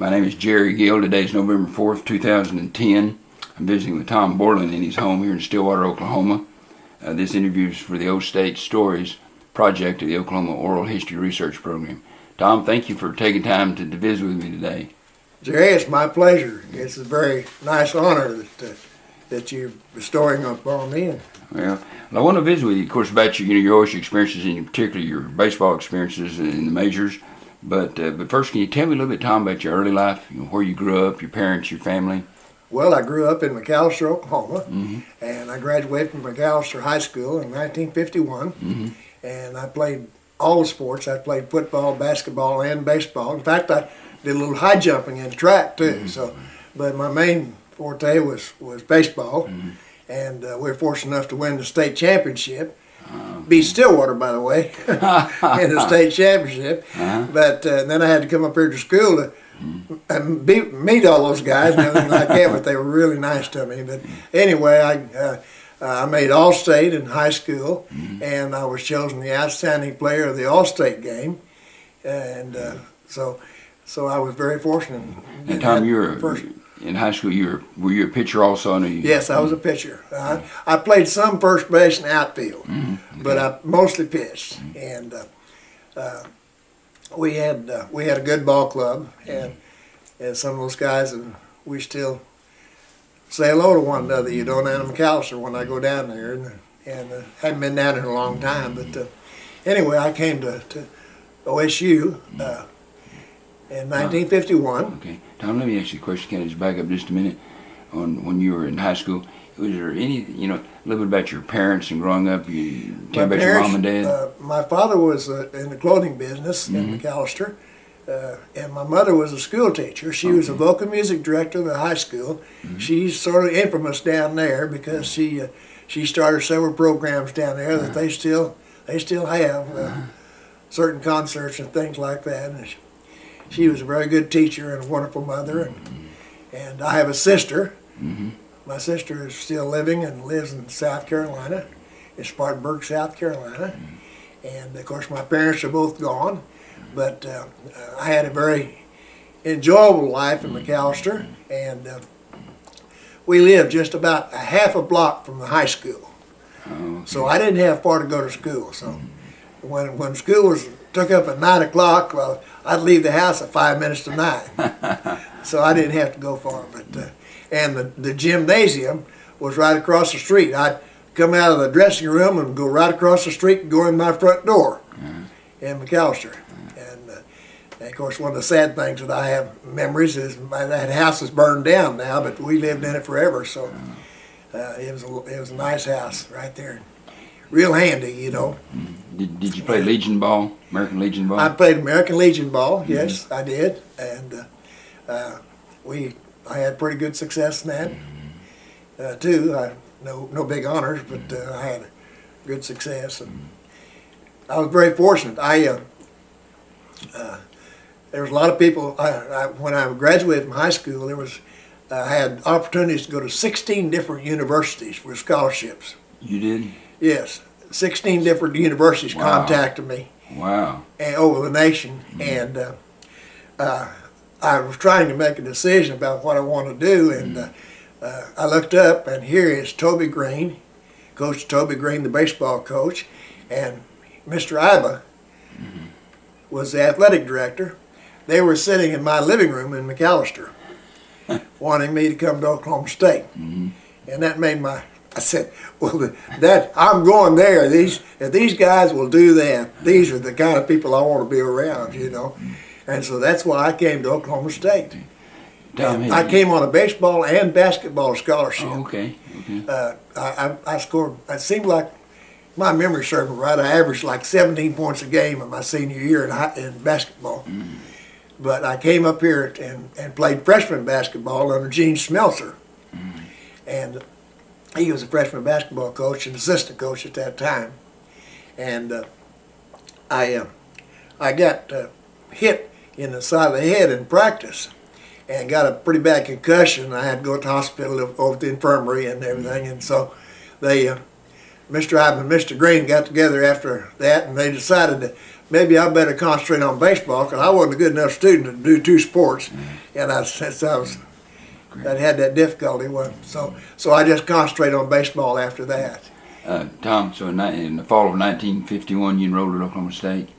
My name is Jerry Gill. Today is November 4th, 2010. I'm visiting with Tom Borland in his home here in Stillwater, Oklahoma. This interview is for the O State Stories project of the Oklahoma Oral History Research Program. Tom, thank you for taking time to visit with me today. Jerry, it's my pleasure. It's a very nice honor that you're bestowing upon me. Well, I want to visit with you, of course, about your OSU experiences, and particularly your baseball experiences in the majors. But first, can you tell me a little bit, Tom, about your early life, where you grew up, your parents, your family? Well, I grew up in McAlester, Oklahoma, and I graduated from McAlester High School in 1951. And I played all the sports. I played football, basketball, and baseball. In fact, I did a little high jumping in track too. But my main forte was baseball, and we were fortunate enough to win the state championship. Beat Stillwater, by the way, in the state championship. But then I had to come up here to school to meet all those guys and everything like that. But they were really nice to me. But anyway, I made All-State in high school, and I was chosen the outstanding player of the All-State game, and so I was very fortunate. And Tom, in high school, were you a pitcher also? Yes, I was a pitcher. I played some first base and outfield, but I mostly pitched. And we had a good ball club, and some of those guys, and we still say hello to one another. You don't have McAlester when I go down there, and haven't been down there in a long time. But anyway, I came to OSU in 1951. Okay, Tom, let me ask you a question. Can I just back up just a minute? On when you were in high school, was there any, a little bit about your parents and growing up? You tell about your mom and dad. My father was in the clothing business in McAlester, and my mother was a school teacher. She was a vocal music director of the high school. She's sort of infamous down there because she started several programs down there that they still have certain concerts and things like that. And she was a very good teacher and a wonderful mother. And I have a sister. My sister is still living and lives in South Carolina, in Spartanburg, South Carolina. And of course my parents are both gone, but I had a very enjoyable life in McAlester, and we lived just about a half a block from the high school. So I didn't have far to go to school. So when school took up at 9 o'clock, well, I'd leave the house at 5 minutes to 9. So I didn't have to go far. But and the gymnasium was right across the street. I'd come out of the dressing room and go right across the street and go in my front door in McAlester. And of course, one of the sad things that I have memories is that house is burned down now, but we lived in it forever. So it was a nice house right there. Real handy, Did you play Legion ball, American Legion ball? I played American Legion ball, yes, I did. And I had pretty good success in that, too. No big honors, but I had good success. And I was very fortunate. There was a lot of people, when I graduated from high school, I had opportunities to go to 16 different universities for scholarships. You did? Yes, 16 different universities contacted me. Wow. And over the nation, and I was trying to make a decision about what I want to do, and I looked up, and here is Toby Greene, Coach Toby Greene, the baseball coach, and Mr. Iba was the athletic director. They were sitting in my living room in McAlester, wanting me to come to Oklahoma State, and that made I said, well, I'm going there. If these guys will do that, these are the kind of people I want to be around, And so that's why I came to Oklahoma State. I came on a baseball and basketball scholarship. Oh, okay. I scored, it seemed like, my memory served me right, I averaged like 17 points a game in my senior year in basketball. But I came up here and played freshman basketball under Gene Smeltzer. And he was a freshman basketball coach and assistant coach at that time. And I got hit in the side of the head in practice and got a pretty bad concussion. I had to go to the hospital over at the infirmary and everything. And so they, Mr. Ibe and Mr. Greene got together after that, and they decided to maybe I better concentrate on baseball because I wasn't a good enough student to do two sports, and since I'd had that difficulty. So I just concentrated on baseball after that. Tom, so in the fall of 1951, you enrolled at Oklahoma State.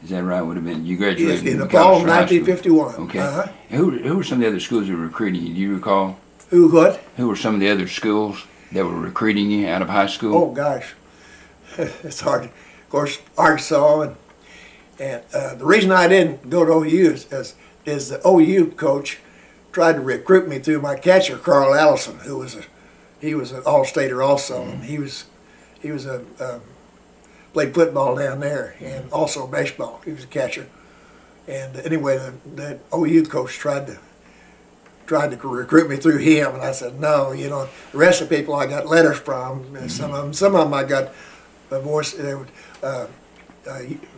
Is that right? Would have been you graduated Yes, in the from fall of McAlester High School? 1951. Okay. Who were some of the other schools that were recruiting you? Do you recall? Who what? Who were some of the other schools that were recruiting you out of high school? Oh gosh, it's hard. Of course, Arkansas and the reason I didn't go to OU is the OU coach tried to recruit me through my catcher Carl Allison, who was an all-stater also, and he was played football down there and also baseball. He was a catcher, and anyway, the OU coach tried to recruit me through him, and I said no. The rest of the people I got letters from. And some of them I got a voice. There were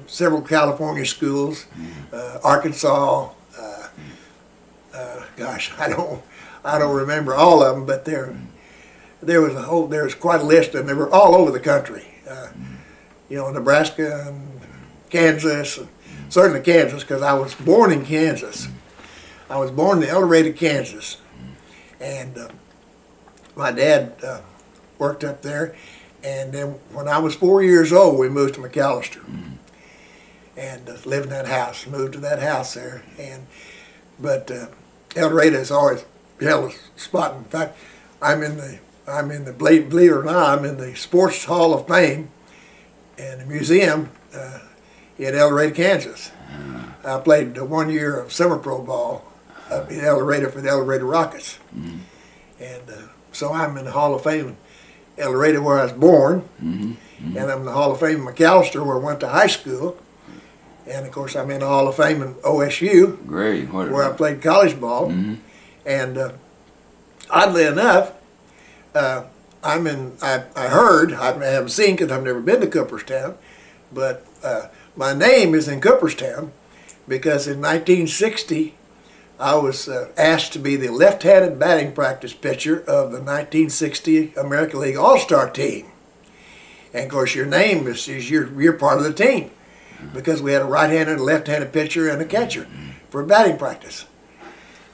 several California schools, Arkansas. Gosh, I don't remember all of them, but there was quite a list, and they were all over the country. Nebraska and Kansas, and certainly Kansas, because I was born in Kansas. I was born in El Dorado, Kansas, and my dad worked up there. And then when I was 4 years old, we moved to McAlester and lived in that house. Moved to that house there, but El Dorado has always held a spot. In fact, I'm in the believe it or not, I'm in the Sports Hall of Fame and the museum in El Dorado, Kansas. I played 1 year of summer pro ball up in El Dorado for the El Dorado Rockets, and so I'm in the Hall of Fame. El Dorado, where I was born, and I'm in the Hall of Fame in McAlester, where I went to high school, and of course I'm in the Hall of Fame in OSU, Great. where I played college ball, and oddly enough, I heard, I haven't seen because I've never been to Cooperstown, but my name is in Cooperstown because in 1960 I was asked to be the left-handed batting practice pitcher of the 1960 American League All-Star team. And of course your name is you're part of the team because we had a right-handed and left-handed pitcher and a catcher for batting practice.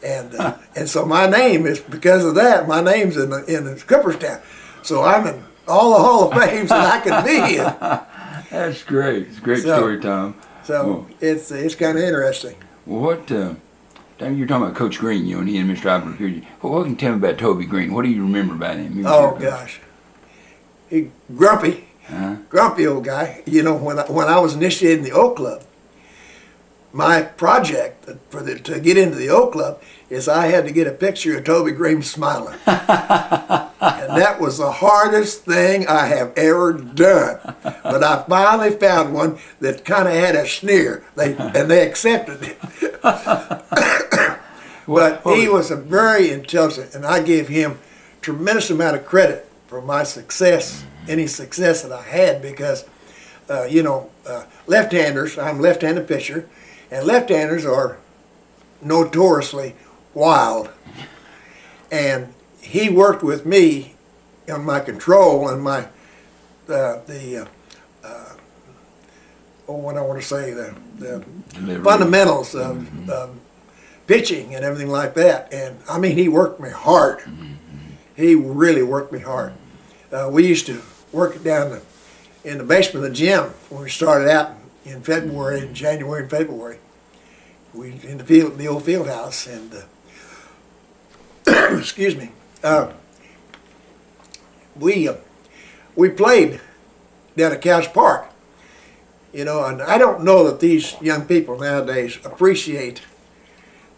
And so my name is, because of that, my name's in the Cooperstown. So I'm in all the Hall of Fames that I could be in. That's great. It's a great story, Tom. So it's kind of interesting. Well, what... You're talking about Coach Greene, and he and Mr. Ivan recruited you. Well, what can you tell me about Toby Greene? What do you remember about him? Oh gosh, he grumpy old guy. When I was initiated in the Oak Club, my project to get into the Oak Club is I had to get a picture of Toby Greene smiling, and that was the hardest thing I have ever done. But I finally found one that kind of had a sneer. They accepted it. But he was a very intelligent, and I give him tremendous amount of credit for my success, any success that I had, because, left-handers, I'm a left-handed pitcher, and left-handers are notoriously wild. And he worked with me on my control and my, the fundamentals of pitching and everything like that. And I mean, he worked me hard. He really worked me hard. We used to work down in the basement of the gym when we started out in January and February. We in the old field house, and excuse me. We played down at Couch Park. And I don't know that these young people nowadays appreciate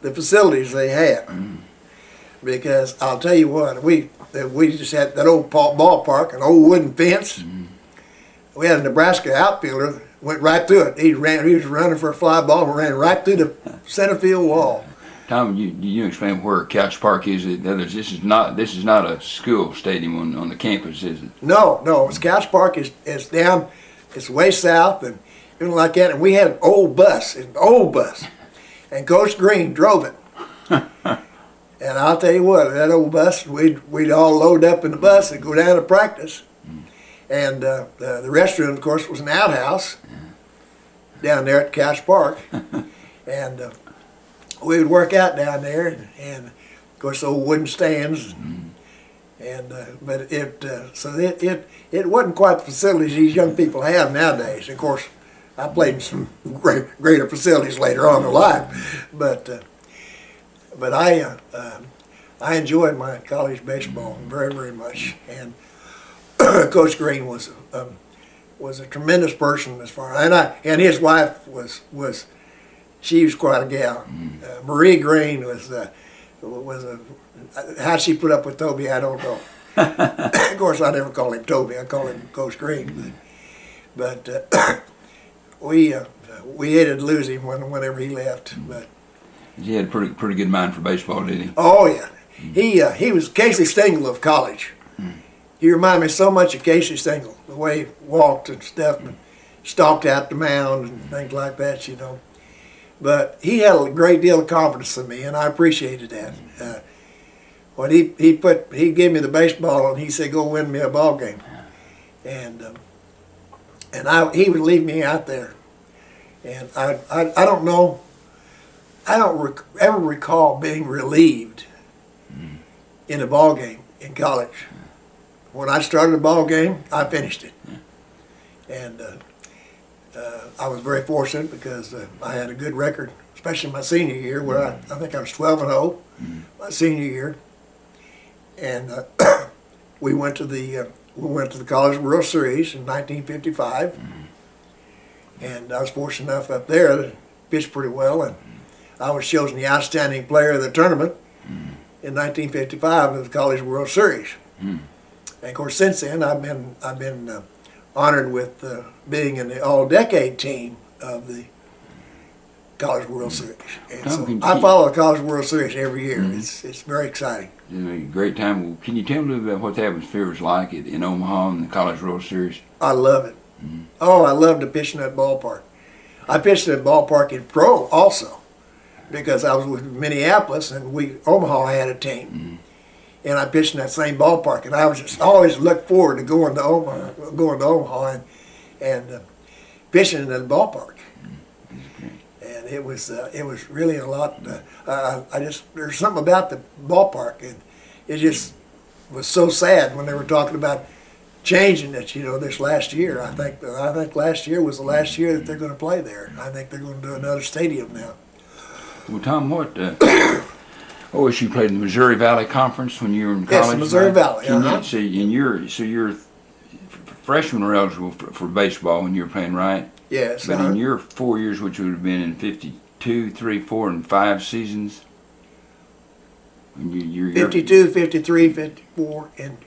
the facilities they have, because I'll tell you what, we just had that old ballpark, an old wooden fence. We had a Nebraska outfielder went right through it. He was running for a fly ball and ran right through the center field wall. Tom, you explain where Couch Park is? This is not a school stadium on the campus, is it? No. It's Couch Park is down. It's way south and everything like that. And we had an old bus, and Coach Greene drove it. And I'll tell you what, that old bus, we'd all load up in the bus and go down to practice. And the restroom, of course, was an outhouse. down there at Cash Park, and we would work out down there, and of course old wooden stands, and but it wasn't quite the facilities these young people have nowadays. Of course, I played in some greater facilities later on in life, but I enjoyed my college baseball very, very much, and Coach Greene was a tremendous person as far, and his wife was she was quite a gal. Marie Greene was a how she put up with Toby, I don't know. Of course, I never call him Toby. I call him Coach Greene, but we hated to lose him whenever he left, but. He had a pretty good mind for baseball, did he? Oh yeah, he was Casey Stengel of college. He reminded me so much of Casey Stengel, the way he walked and stuff, and stalked out the mound and things like that, you know. But he had a great deal of confidence in me, and I appreciated that. When he gave me the baseball and he said, "Go win me a ball game," and he would leave me out there, and I don't know. I don't ever recall being relieved in a ball game in college. When I started a ball game, I finished it, and I was very fortunate because I had a good record, especially my senior year, where I think I was 12-0 my senior year, and we went to the College World Series in 1955, and I was fortunate enough up there to pitch pretty well, and I was chosen the outstanding player of the tournament in 1955 of the College World Series. And of course, since then, I've been honored with being in the all-decade team of the College World Series. And so I follow the College World Series every year. It's very exciting. It's a great time. Can you tell me a little bit about what the atmosphere was like in Omaha in the College World Series? I love it. Oh, I love to pitch in that ballpark. I pitched in that ballpark in pro also, because I was with Minneapolis and Omaha had a team, and I pitched in that same ballpark, and I was just always looked forward to going to Omaha and pitching in that ballpark, and it was really a lot. There's something about the ballpark, and it just was so sad when they were talking about changing it, this last year. I think last year was the last year that they're going to play there. I think they're going to do another stadium now. Well, Tom, what OSU played in the Missouri Valley Conference when you were in college? Yes, the Missouri Valley. So your freshmen were eligible for baseball when you were playing, right? Yes. But in your 4 years, which would have been in 52, 3, 4, and 5 seasons, when you're 52, 53, 54, and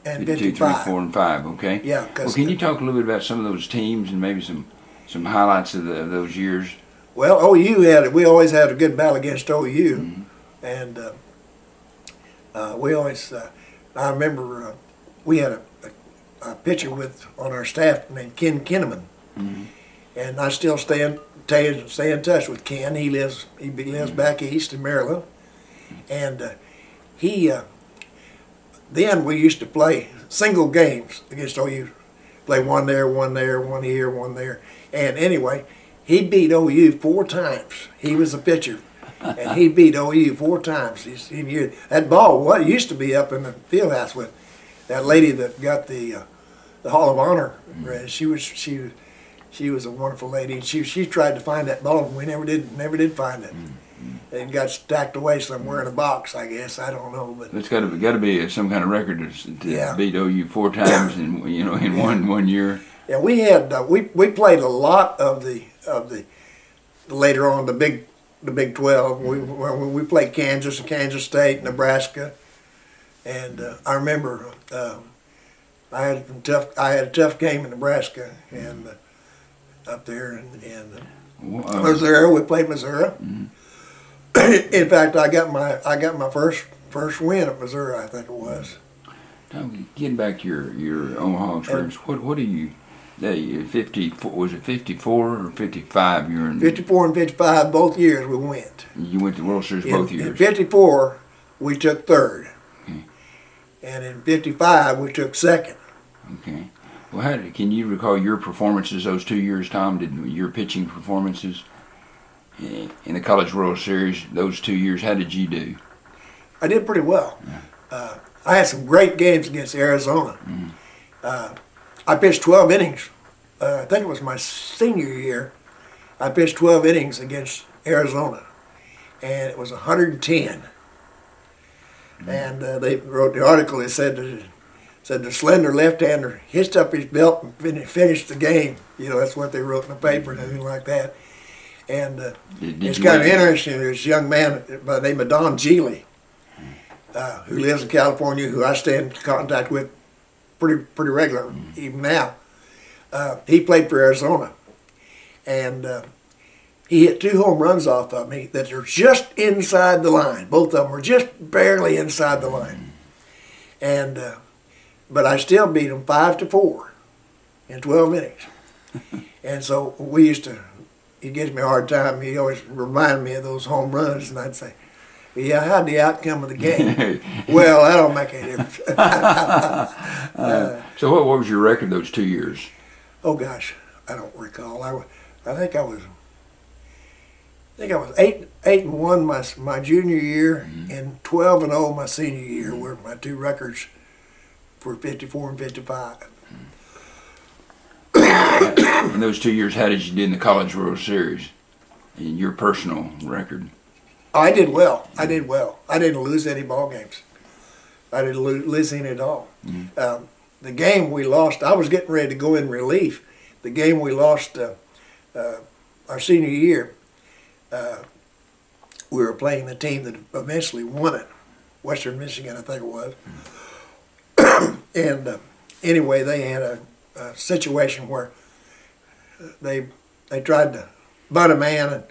52, 55. 3, 4, and 5. Okay. Yeah. Well, can you talk a little bit about some of those teams and maybe some highlights of those years? Well, we always had a good battle against OU, and we always. I remember we had a pitcher on our staff named Ken Kinnaman, and I still stay in touch with Ken. He lives back east in Maryland, and then we used to play single games against OU, play one there, one there, one here, one there, and anyway. He beat OU 4 times. He was a pitcher, and he beat OU 4 times. That ball used to be up in the field house with that lady that got the Hall of Honor. She was a wonderful lady, and she tried to find that ball, and we never did find it. It got stacked away somewhere in a box, I guess. I don't know, but it's got to be some kind of record to beat OU 4 times in one year. Yeah, we had we played a lot of the later on the Big 12. We played Kansas and Kansas State, Nebraska, and I remember I had a tough game in Nebraska and up there and Missouri. We played Missouri. In fact, I got my first win at Missouri, I think it was. Tom, getting back to your Omaha experience, what do you? 54, was it 54 or 55? You're in 54 and 55, both years we went. You went to the World Series both years. In 54, we took third. Okay. And in 55, we took second. Okay. Well, can you recall your performances those 2 years, Tom? Did your pitching performances in the College World Series those 2 years? How did you do? I did pretty well. I had some great games against Arizona. I pitched 12 innings. I think it was my senior year. I pitched 12 innings against Arizona, and it was 110. And they wrote the article. It said the slender left-hander hitched up his belt and finished the game. You know, that's what they wrote in the paper and everything like that. And it's kind of interesting. There's this young man by the name of Don Gill, who lives in California, who I stay in contact with pretty regular even now. He played for Arizona, and he hit 2 home runs off of me that are just inside the line. Both of them were just barely inside the line, and but I still beat him 5-4 in 12 innings. And so we used to. He gives me a hard time. He always reminded me of those home runs, and I'd say, "Yeah, how'd the outcome of the game?" Well, that don't make any difference. So what was your record those 2 years? Oh gosh, I don't recall. I think I was 8-1 my junior year, and 12-0 my senior year were my 2 records for 54 and 55. In those 2 years, how did you do in the College World Series? In your personal record? I did well. I didn't lose any ball games. I didn't lose any at all. The game we lost, I was getting ready to go in relief. The game we lost our senior year, we were playing the team that eventually won it, Western Michigan, I think it was. And anyway, they had a situation where they tried to bunt a man, and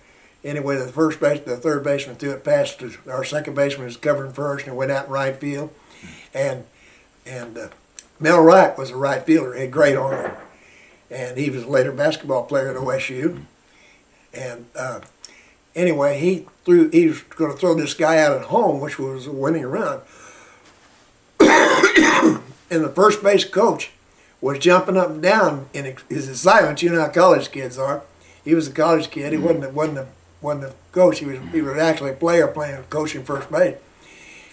anyway, the third baseman threw it past our second baseman was covering first, and went out in right field, and Mel Wright was a right fielder. He had great arm, and he was a later basketball player at OSU. And anyway, he was going to throw this guy out at home, which was a winning run. And the first base coach was jumping up and down in his silence. You know how college kids are. He was a college kid. He wasn't the coach. He was actually a player coaching first base.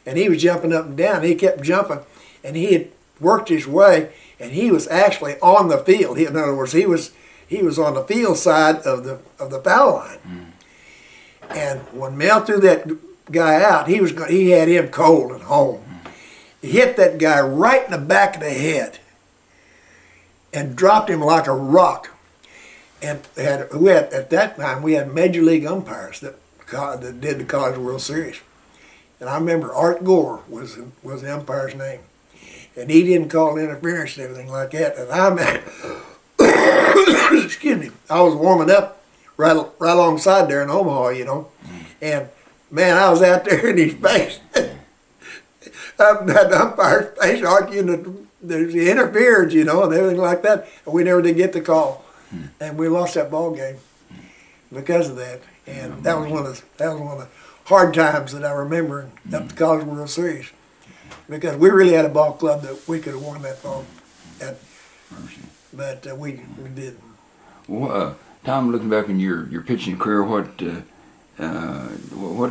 And he was jumping up and down. He kept jumping, and he had worked his way, and he was actually on the field. In other words, he was on the field side of the foul line. And when Mel threw that guy out, he had him cold at home. He hit that guy right in the back of the head and dropped him like a rock. And at that time we had major league umpires that did the College World Series. And I remember Art Gore was the umpire's name. And he didn't call interference and everything like that. And excuse me, I was warming up right alongside there in Omaha, you know. And man, I was out there in his face. That umpire's face arguing that the interference, you know, and everything like that. And we never did get the call. And we lost that ball game because of that. And that was one of the hard times that I remember up the College World Series, because we really had a ball club that we could have won that ball at, but we didn't. Well, Tom, looking back on your pitching career, what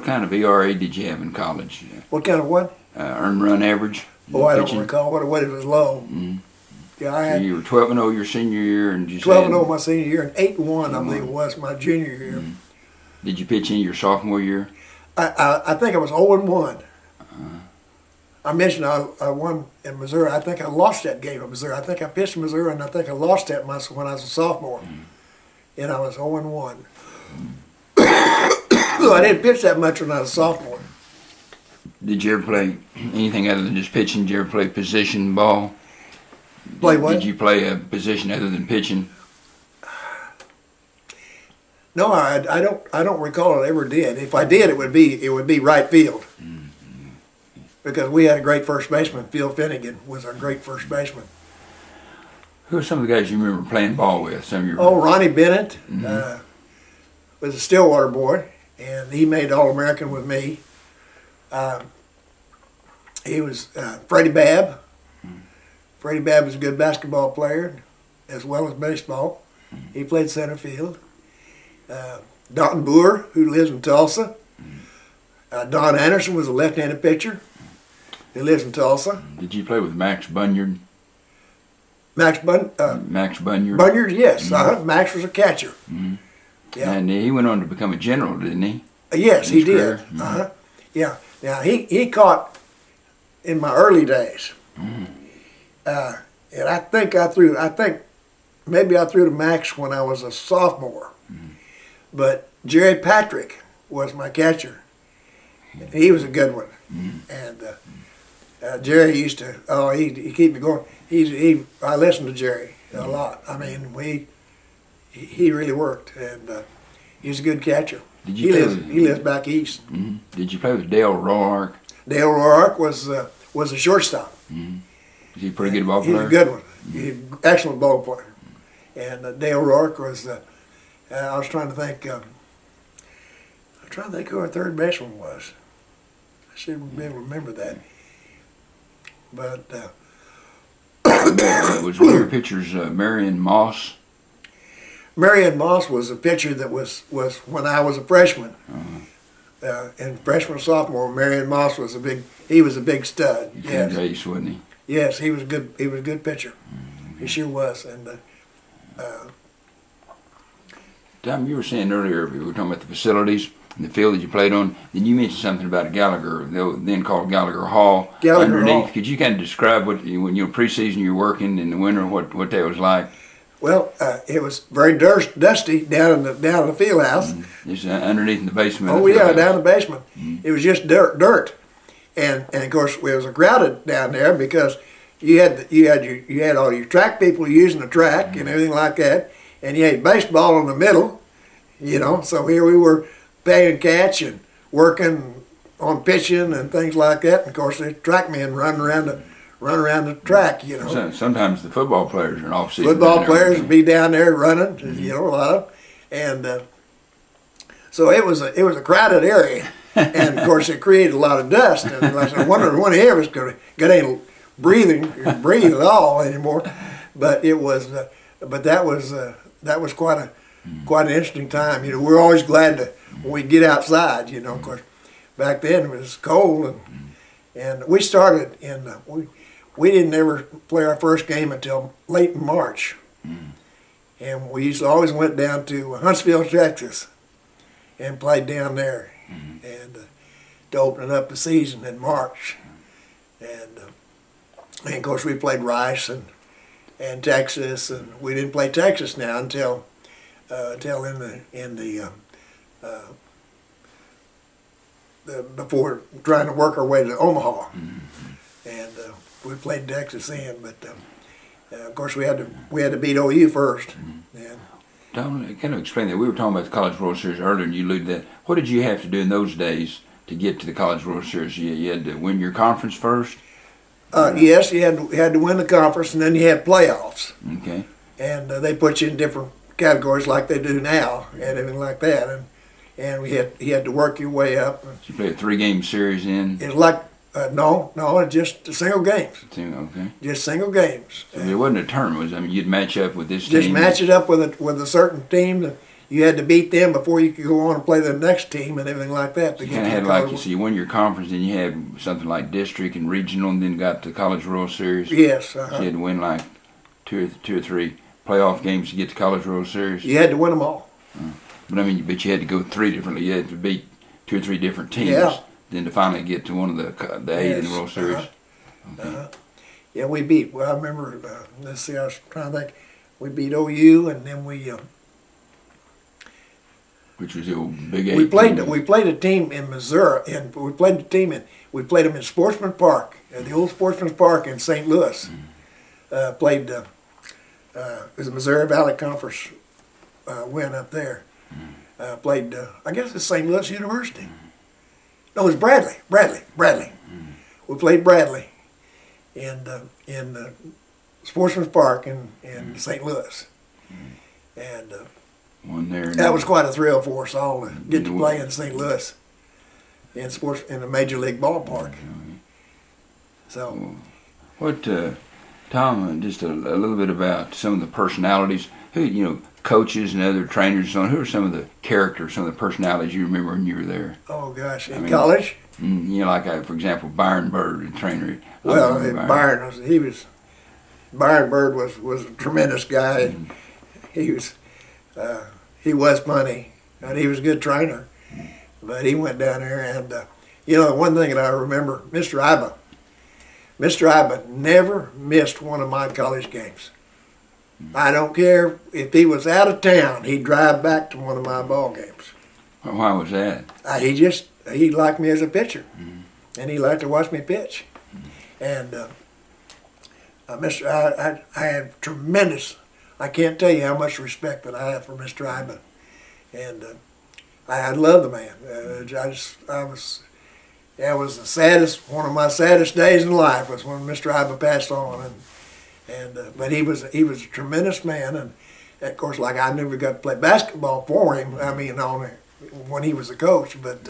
kind of ERA did you have in college? What kind of what? Earned run average. I don't recall what it was low. Yeah, I had. So you were 12-0 your senior year, and you 12-0 my senior year, and 8-1 I believe it was my junior year. Did you pitch in your sophomore year? I think I was 0-1. I mentioned I won in Missouri. I think I lost that game in Missouri. I think I pitched in Missouri, and I think I lost that when I was a sophomore. And I was 0-1. So I didn't pitch that much when I was a sophomore. Did you ever play anything other than just pitching? Did you ever play position ball? Play what? Did you play a position other than pitching? No, I don't recall I ever did. If I did, it would be right field. Because we had a great first baseman. Phil Finnegan was our great first baseman. Who are some of the guys you remember playing ball with? Some of your Ronnie Bennett was a Stillwater boy, and he made All-American with me. He was Freddie Babb, Freddie Babb was a good basketball player as well as baseball. He played center field. Don Boer, who lives in Tulsa. Don Anderson was a left-handed pitcher who lives in Tulsa. Did you play with Max Bunyard? Max Bunyard? Bunyard, yes. Max was a catcher. Yeah. And he went on to become a general, didn't he? Yes, he did. Career? Yeah. Now, he caught in my early days. And I think maybe I threw to Max when I was a sophomore. But Jerry Patrick was my catcher. He was a good one. And Jerry used to, he keep me going. I listened to Jerry a lot. I mean, he really worked, and he was a good catcher. He lives back east. Did you play with Dale Roark? Dale Roark was a shortstop. Was he a pretty good ball player? He was a good one. He was an excellent ball player. And Dale Roark was, I was trying to think, who our third baseman was. I should be able to remember that. But was one of your pitchers Marion Moss? Marion Moss was a pitcher that was when I was a freshman. And freshman and sophomore, Marion Moss was a big stud. Yes. Ace, wasn't he? Yes, he was a good pitcher. He sure was. And Tom, you were saying earlier, we were talking about the facilities and the field that you played on. Then you mentioned something about Gallagher, then called Gallagher Hall. Underneath. Hall. Could you kind of describe when you were preseason, you were working in the winter, what that was like? Well, it was very dusty down in the field house. Just underneath in the basement. Oh yeah, down in the basement. It was just dirt, and of course it was crowded down there because you had all your track people using the track and everything like that, and you had baseball in the middle, So here we were playing catch and working on pitching and things like that. And of course the track men run around the track, Sometimes the football players are in off-season. Football players would be down there running, a lot of them. And so it was a crowded area. And of course it created a lot of dust. And I wondered when he was going to get any breathe at all anymore. But it was, that was quite an interesting time. We're always glad when we get outside, Of course, back then it was cold, and we started we didn't ever play our first game until late in March. And we always went down to Huntsville, Texas, and played down there, and to open up the season in March. And of course we played Rice and Texas, and we didn't play Texas now until before trying to work our way to Omaha. And we played Texas then, but of course we had to beat OU first. And Tom, kind of explain that. We were talking about the College World Series earlier, and you alluded to that. What did you have to do in those days to get to the College World Series? You had to win your conference first? Yes, you had to win the conference, and then you had playoffs. Okay. And they put you in different categories like they do now, and everything like that. And you had to work your way up. So you played a 3-game series in? It was like no, just single games. Okay. Just single games. So it wasn't a tournament. You'd match up with this team. Just match it up with a certain team. You had to beat them before you could go on and play the next team and everything like that. So you kind of had you won your conference, and you had something like district and regional, and then got the College World Series. Yes. So you had to win like two or three playoff games to get the College World Series. You had to win them all. But you had to go 3 differently. You had to beat 2 or 3 different teams. Yeah. Then to finally get to one of the 8 in the World Series. Okay. Yeah, we beat. Well, I remember. Let's see. I was trying to think. We beat OU, and then we. Which was the old Big 8. We played a team in Missouri, and we played them in Sportsman Park, the old Sportsman Park in St. Louis. Played. It was a Missouri Valley Conference win up there. Played. I guess it's St. Louis University. No, it was Bradley. We played Bradley in Sportsman's Park in St. Louis. And one there. That was quite a thrill for us all to get to play in St. Louis in a major league ballpark. So, what Tom, just a little bit about some of the personalities. Who, coaches and other trainers and so on. Who are some of the characters, some of the personalities you remember when you were there? Oh gosh, in college. Like for example, Byron Bird, the trainer. Well, Byron Bird was a tremendous guy. And he was funny, and he was a good trainer. But he went down there, and the one thing that I remember, Mr. Iba never missed one of my college games. I don't care if he was out of town, he'd drive back to one of my ball games. Why was that? He liked me as a pitcher, and he liked to watch me pitch. And I have tremendous. I can't tell you how much respect that I have for Mr. Iba, and I love the man. That was the saddest, one of my saddest days in life was when Mr. Iba passed on, but he was a tremendous man, and of course, like I never got to play basketball for him. I mean, when he was a coach, but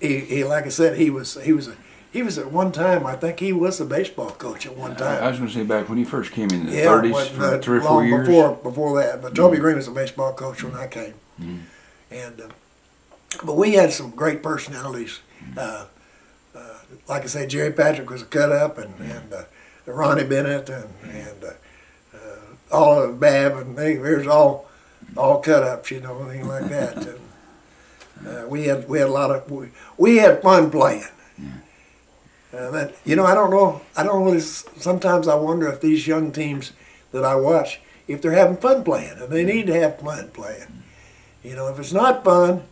he like I said, he was at one time. I think he was the baseball coach at one time. I was going to say back when he first came in the 30s for 3 or 4 years. Before that, but Toby Greene was a baseball coach when I came, and but we had some great personalities. Like I say, Jerry Patrick was a cut up, and Ronnie Bennett, and all of Bab, and they was all cut ups, anything like that. And we had a lot of we had fun playing. I don't know. I don't really. Sometimes I wonder if these young teams that I watch, if they're having fun playing, and they need to have fun playing. If it's not fun,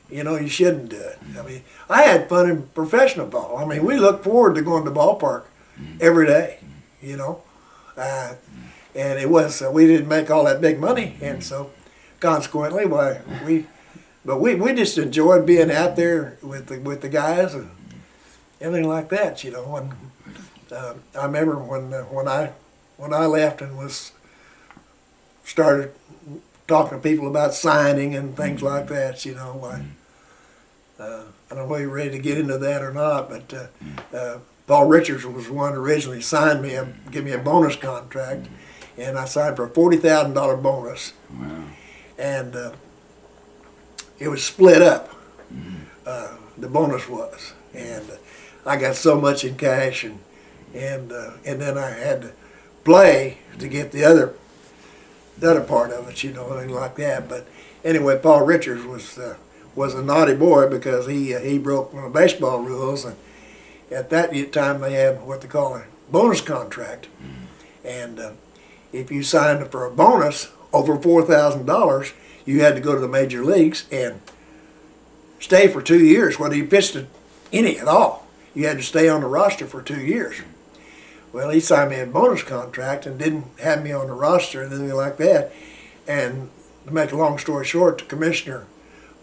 you shouldn't do it. I mean, I had fun in professional ball. I mean, we look forward to going to the ballpark every day, and it was we didn't make all that big money, and so consequently, we just enjoyed being out there with the guys and everything like that, And I remember when I left and started talking to people about signing and things like that, I don't know if you're ready to get into that or not, but Paul Richards was the one who originally signed me, give me a bonus contract, and I signed for a $40,000 bonus. Wow. And it was split up, the bonus was, and I got so much in cash, and then I had to play to get the other part of it, anything like that. But anyway, Paul Richards was a naughty boy because he broke one of the baseball rules, and at that time they had what they call a bonus contract, and if you signed for a bonus over $4,000, you had to go to the major leagues and stay for 2 years, whether you pitched any at all. You had to stay on the roster for 2 years. Well, he signed me a bonus contract and didn't have me on the roster and anything like that. And to make a long story short, the commissioner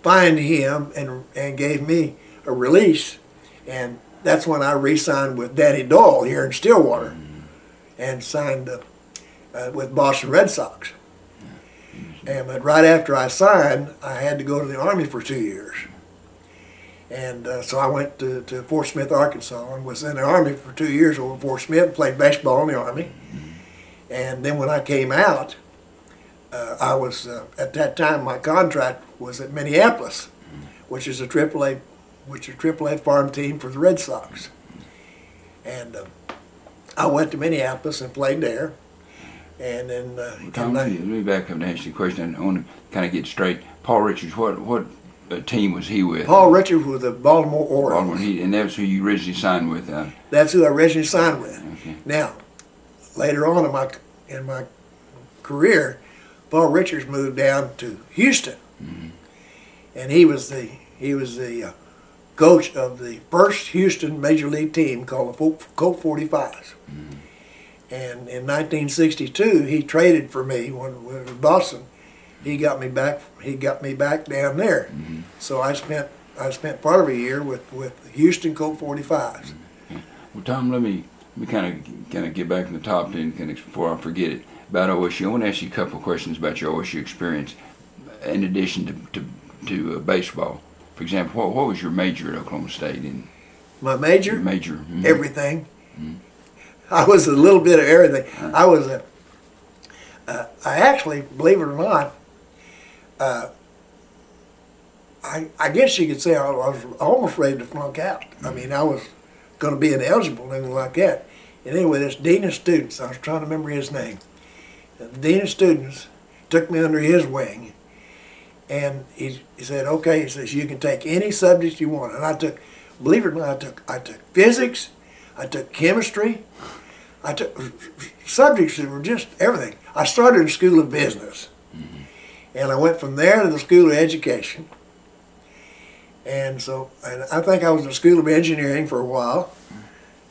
fined him and gave me a release. And that's when I re-signed with Danny Doyle here in Stillwater and signed with Boston Red Sox. But right after I signed, I had to go to the Army for 2 years. And so I went to Fort Smith, Arkansas, and was in the Army for 2 years over Fort Smith, and played baseball in the Army. And then when I came out, I was, at that time, my contract was at Minneapolis, which is a AAA farm team for the Red Sox. And I went to Minneapolis and played there. And then Tom, let me back up and ask you a question. I want to kind of get straight. Paul Richards, what team was he with? Paul Richards was the Baltimore Orioles. And that's who you originally signed with? That's who I originally signed with. Okay. Now, later on in my career, Paul Richards moved down to Houston, and he was the coach of the first Houston Major League team called the Colt 45s. And in 1962, he traded for me when we were in Boston. He got me back down there. So I spent part of a year with Houston Colt 45s. Well, Tom, let me kind of get back on the top then, before I forget it, about OSU. I want to ask you a couple of questions about your OSU experience, in addition to baseball. For example, what was your major at Oklahoma State? My major? Your major. Everything. I was a little bit of everything. I was I actually, believe it or not, I guess you could say I was almost ready to flunk out. I mean, I was going to be ineligible and anything like that. And anyway, this dean of students, I was trying to remember his name. The dean of students took me under his wing, and he said, okay, he says, you can take any subject you want. And I took, believe it or not, I took physics, I took chemistry, I took subjects that were just everything. I started in the School of Business, and I went from there to the School of Education. And I think I was in the School of Engineering for a while,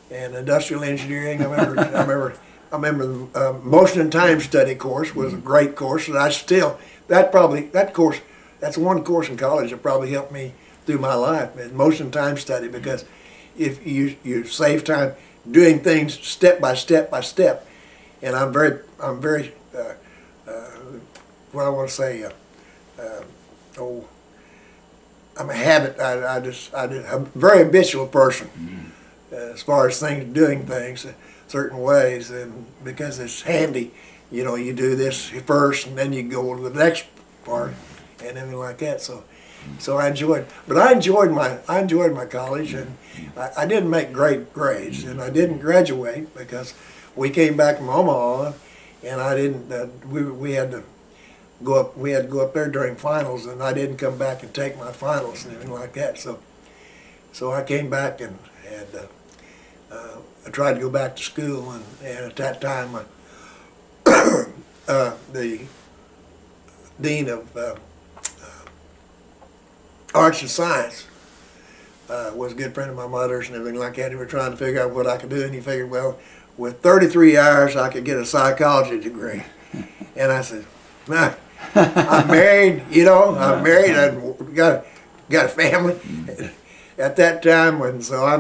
and industrial engineering. I remember the motion and time study course was a great course, and that's one course in college that probably helped me through my life, motion and time study, because if you save time doing things step by step by step, and I'm very what I want to say, I'm a habit. I'm a very habitual person as far as doing things certain ways, and because it's handy, you do this first, and then you go to the next part, and everything like that. So I enjoyed my college, and I didn't make great grades, and I didn't graduate because we came back from Omaha, and I didn't. We had to go up. We had to go up there during finals, and I didn't come back and take my finals and everything like that. So I came back and I tried to go back to school, and at that time, the dean of Arts and Science was a good friend of my mother's and everything like that. We were trying to figure out what I could do, and he figured, well, with 33 hours, I could get a psychology degree. And I said, nah, I'm married, I'm married, I've got a family at that time, and so I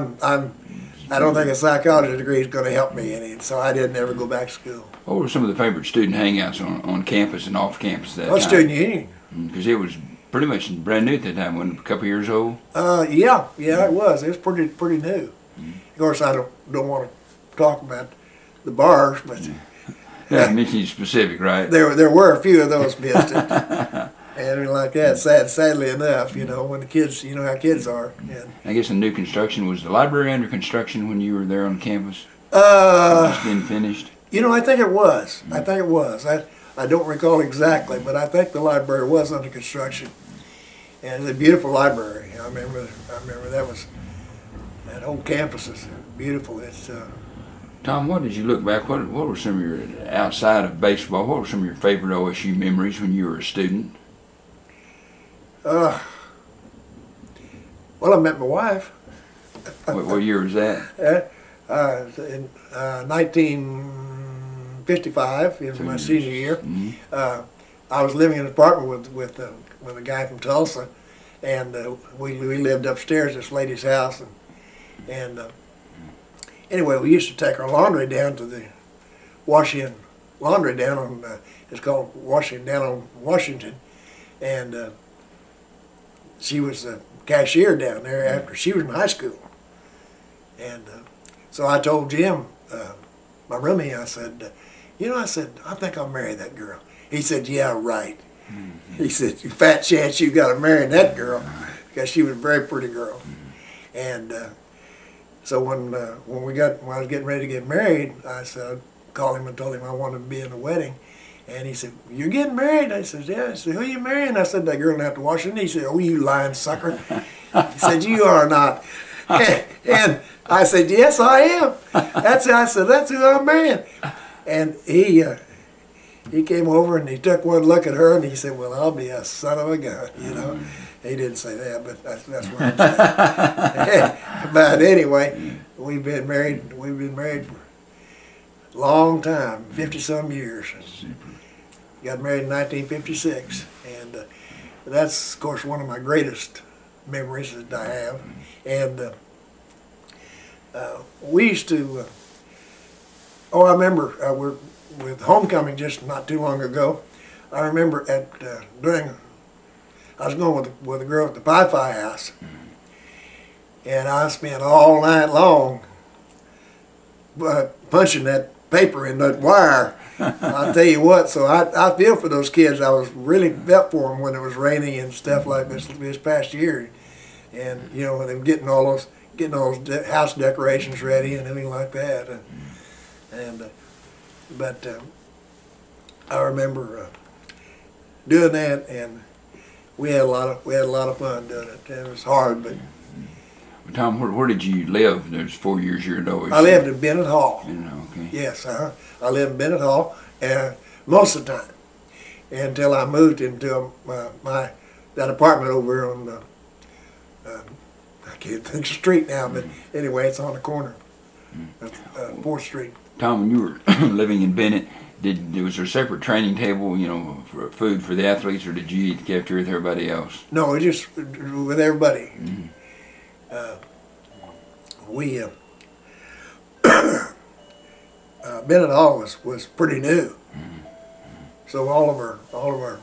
don't think a psychology degree is going to help me any, so I didn't ever go back to school. What were some of the favorite student hangouts on campus and off campus at that time? Student union. Because it was pretty much brand new at that time, wasn't it? A couple years old? Yeah, it was. It was pretty new. Of course, I don't want to talk about the bars, but yeah, mention specific, right? There were a few of those missed it, and like that. Sadly enough, when the kids, how kids are. And I guess in new construction, was the library under construction when you were there on campus? Just been finished. I think it was. I don't recall exactly, but I think the library was under construction, and it's a beautiful library. I remember that whole campus is beautiful. It's. Tom, what did you look back? What were some of your, outside of baseball, what were some of your favorite OSU memories when you were a student? Well, I met my wife. What year was that? In 1955, it was my senior year. I was living in an apartment with a guy from Tulsa, and we lived upstairs at this lady's house, and anyway, we used to take our laundry down to the Washington laundry down on it's called Washington down on Washington, and she was the cashier down there after she was in high school, and so I told Jim, my roomie, I said, I think I'll marry that girl. He said, yeah, right. He said, fat chance you got to marry that girl, because she was a very pretty girl, and. So when I was getting ready to get married, I called him and told him I wanted to be in the wedding, and he said, "You're getting married?" I said, "Yeah." He said, "Who are you marrying?" I said, "That girl out to Washington." He said, "Oh, you lying sucker!" He said, "You are not." And I said, "Yes, I am." I said, "That's who I'm marrying." And he came over and he took one look at her and he said, "Well, I'll be a son of a gun," He didn't say that, but that's what I'm saying. But anyway, we've been married for a long time, 50-some years. Got married in 1956, and that's, of course, one of my greatest memories that I have. And we used to, I remember we're with homecoming just not too long ago. I remember I was going with a girl at the Pi-Fi house, and I spent all night long punching that paper in that wire. I'll tell you what. So I feel for those kids. I was really felt for them when it was raining and stuff like this past year, and you know, them getting all those house decorations ready and everything like that. But I remember doing that, and we had a lot of fun doing it. It was hard, but. Well, Tom, where did you live? There's 4 years here at OSU. I lived in Bennett Hall. Okay. Yes, I lived in Bennett Hall most of the time until I moved into that apartment over on the I can't think of the street now, but anyway, it's on the corner of 4th Street. Tom, when you were living in Bennett, was there a separate training table, you know, for food for the athletes, or did you eat cafeteria with everybody else? No, just with everybody. Mm-hmm. Bennett Hall was pretty new, so all of our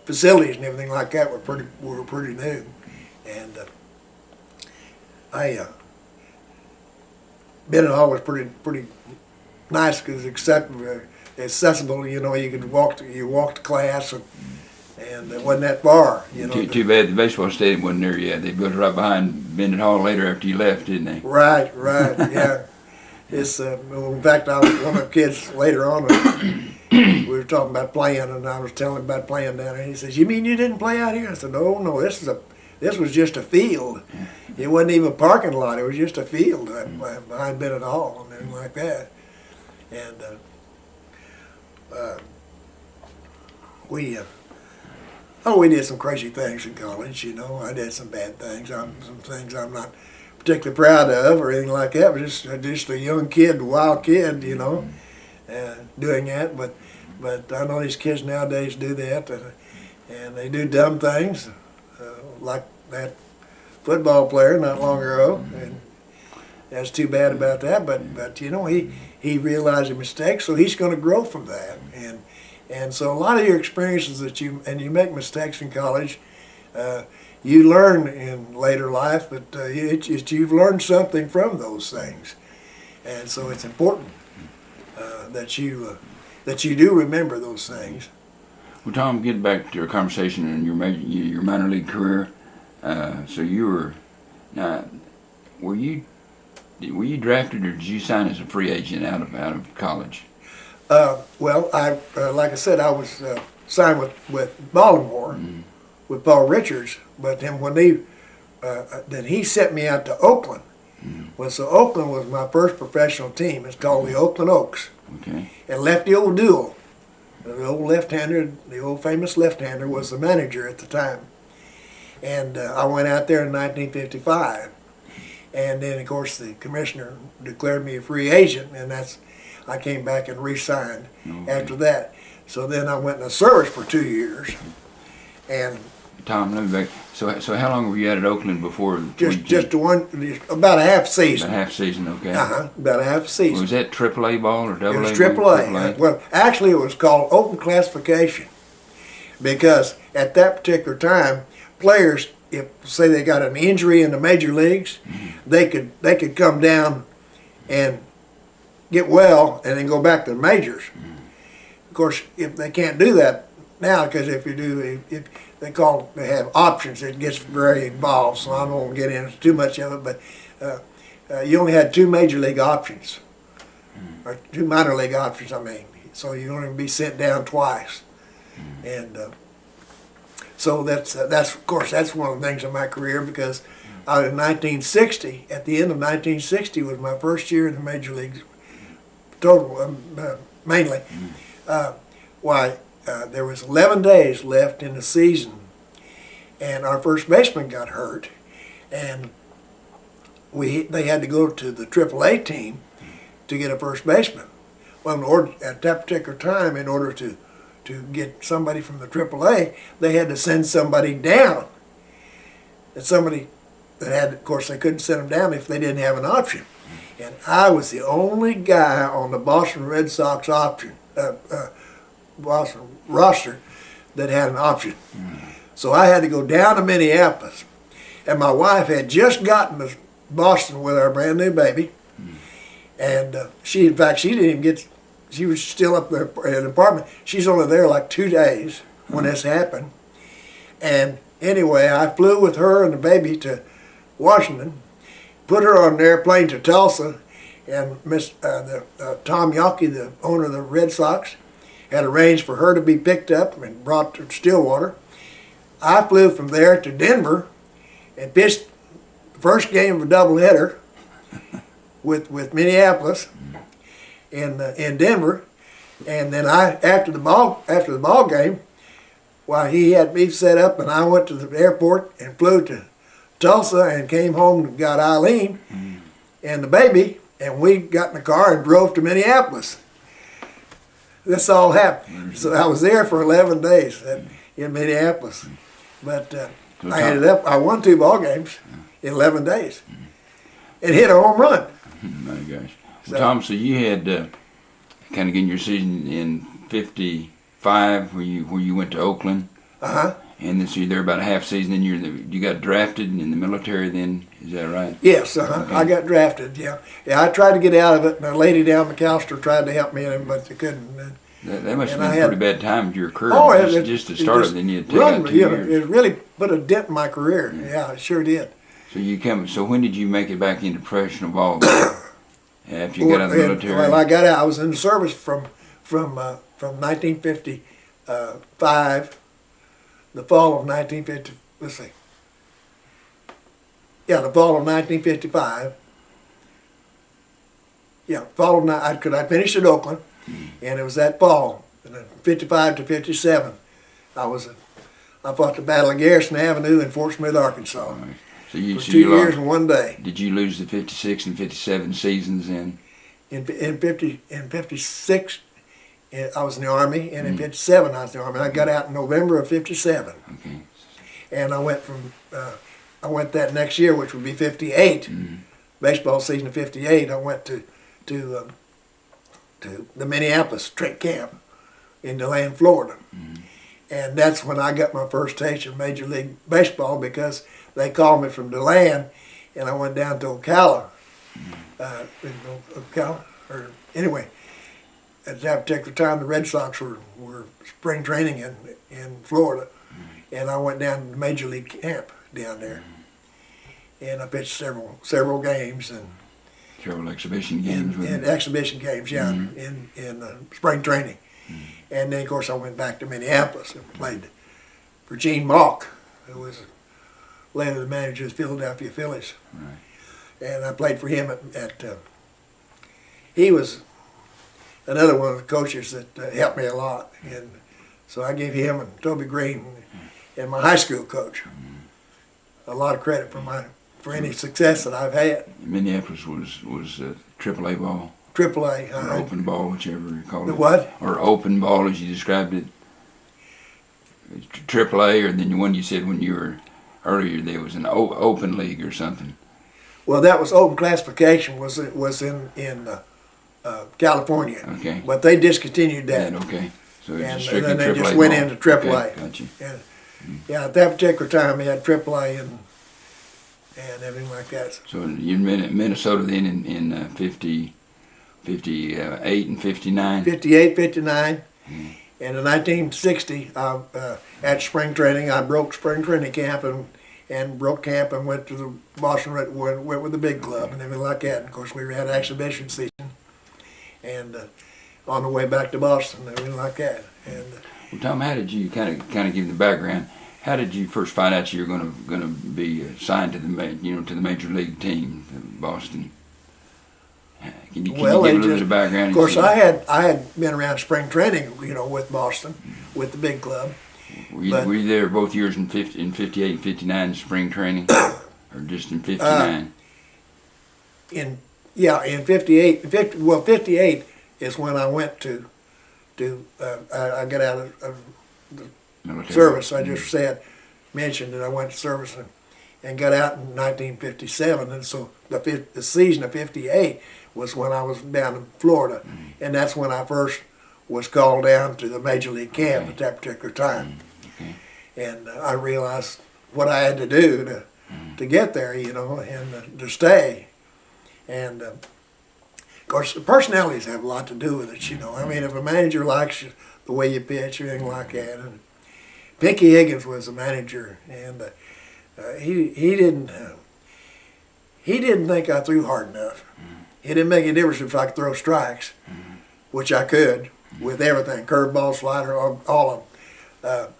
facilities and everything like that were pretty new, and Bennett Hall was pretty nice because accessible. You know, you could walk to class, and it wasn't that far. You know. Too bad the baseball stadium wasn't there yet. They built it right behind Bennett Hall later after you left, didn't they? Right, yeah. It's in fact, I was one of the kids later on. We were talking about playing, and I was telling him about playing down there. And he says, "You mean you didn't play out here?" I said, "No, this was just a field. It wasn't even a parking lot. It was just a field behind Bennett Hall and everything like that." And we did some crazy things in college. You know, I did some bad things. Some things I'm not particularly proud of or anything like that. But just a young kid, wild kid, you know, doing that. But I know these kids nowadays do that, and they do dumb things, like that football player not long ago. And that's too bad about that. But you know, he realized a mistake, so he's going to grow from that. And so a lot of your experiences that you make mistakes in college, you learn in later life, but you've learned something from those things, and so it's important that you do remember those things. Well, Tom, get back to our conversation in your minor league career. So were you drafted, or did you sign as a free agent out of college? Well, like I said, I was signed with Baltimore, with Paul Richards, but then he sent me out to Oakland. Well, so Oakland was my first professional team. It's called the Oakland Oaks. Okay. And Lefty O'Doul, the old left-hander, the old famous left-hander, was the manager at the time. And I went out there in 1955. And then, of course, the commissioner declared me a free agent, and I came back and re-signed after that. So then I went in the service for 2 years. And Tom, let me back. So how long were you at Oakland before? Just about a half season. About a half season, okay. About a half season. Was that AAA ball or AA? It was AAA. Well, actually, it was called open classification, because at that particular time, players, if say they got an injury in the major leagues, they could come down and get well and then go back to the majors. Of course, if they can't do that now, because if they have options, it gets very involved, so I don't want to get into too much of it, but you only had 2 major league options, or 2 minor league options, I mean, so you don't even be sent down twice. And so that's of course, that's one of the things in my career, because out in 1960, at the end of 1960 was my first year in the major leagues, total, mainly. There was 11 days left in the season, and our first baseman got hurt, and they had to go to the AAA team to get a first baseman. Well, at that particular time, in order to get somebody from the AAA, they had to send somebody down. And somebody that had, of course, they couldn't send them down if they didn't have an option. And I was the only guy on the Boston Red Sox Boston roster that had an option. So I had to go down to Minneapolis, and my wife had just gotten Boston with our brand new baby, and in fact, she didn't even get. She was still up there in the apartment. She's only there like 2 days when this happened. And anyway, I flew with her and the baby to Washington, put her on an airplane to Tulsa, and Tom Yawkey, the owner of the Red Sox, had arranged for her to be picked up and brought to Stillwater. I flew from there to Denver and pitched the first game of a doubleheader with Minneapolis in Denver, and then after the ball game, while he had me set up, and I went to the airport and flew to Tulsa and came home and got Eileen and the baby, and we got in the car and drove to Minneapolis. This all happened. So I was there for 11 days in Minneapolis, but I won 2 ball games in 11 days and hit a home run. My gosh. Well, Tom, so you had kind of getting your season in '55 where you went to Oakland. And then so you're there about a half season, then you got drafted in the military then, is that right? Yes, okay. I got drafted, yeah. Yeah, I tried to get out of it, and a lady down McAlester tried to help me in it, but they couldn't. That must have been a pretty bad time to your career, just to start it, then you had to take out 2 years. It really put a dent in my career, yeah, it sure did. So when did you make it back into professional ball? After you got out of the military? Well, I got out. I was in the service from 1955, the fall of 1950. Let's see. Yeah, the fall of 1955. Yeah, fall of I finished at Oakland, and it was that fall, 55 to 57. I fought the Battle of Garrison Avenue in Fort Smith, Arkansas. Right. For 2 years and 1 day. Did you lose the 56 and 57 seasons in? In 56, I was in the Army, and in 57 I was in the Army. I got out in November of 57. Okay. And I went that next year, which would be 58, baseball season of 58. I went to the Minneapolis Trent Camp in DeLand, Florida. And that's when I got my first taste of Major League Baseball, because they called me from DeLand, and I went down to Ocala. Anyway, at that particular time, the Red Sox were spring training in Florida, and I went down to Major League Camp down there, and I pitched several games and several exhibition games. And exhibition games, yeah, in spring training. And then, of course, I went back to Minneapolis and played for Gene Malk, who was later the manager of the Philadelphia Phillies. Right. And I played for him he was another one of the coaches that helped me a lot. And so I gave him and Toby Greene and my high school coach a lot of credit for any success that I've had. Minneapolis was AAA ball. AAA. Or open ball, whichever you call it. The what? Or open ball, as you described it. AAA, or then the one you said when you were earlier, there was an open league or something. Well, that was open classification. Was in California. Okay. But they discontinued that. Okay. So and then they just went ball. into AAA. Okay, gotcha. And, yeah, at that particular time, they had AAA and everything like that. So you're in Minnesota then in 58 and 59? 58, 59. And in 1960, at spring training, I broke spring training camp and broke camp and went to the Boston, went with the big club and everything like that. And of course, we had exhibition season, and on the way back to Boston, everything like that. And well, Tom, how did you kind of give the background? How did you first find out you were going to be signed to the major league team, Boston? Can you give a little bit of background? Of course, I had been around spring training, with Boston, with the big club. Were you there both years in 58 and 59 spring training, or just in 59? In 58. 58 is when I went to I got out of the military service. I just mentioned that I went to service and got out in 1957, and so the season of 58 was when I was down in Florida, and that's when I first was called down to the major league camp at that particular time. And I realized what I had to do to get there, you know, and to stay. And of course, the personalities have a lot to do with it, you know. I mean, if a manager likes you, the way you pitch, anything like that. And Pinky Higgins was the manager, and he didn't think I threw hard enough. It didn't make any difference if I could throw strikes, which I could with everything, curveball, slider, all of them.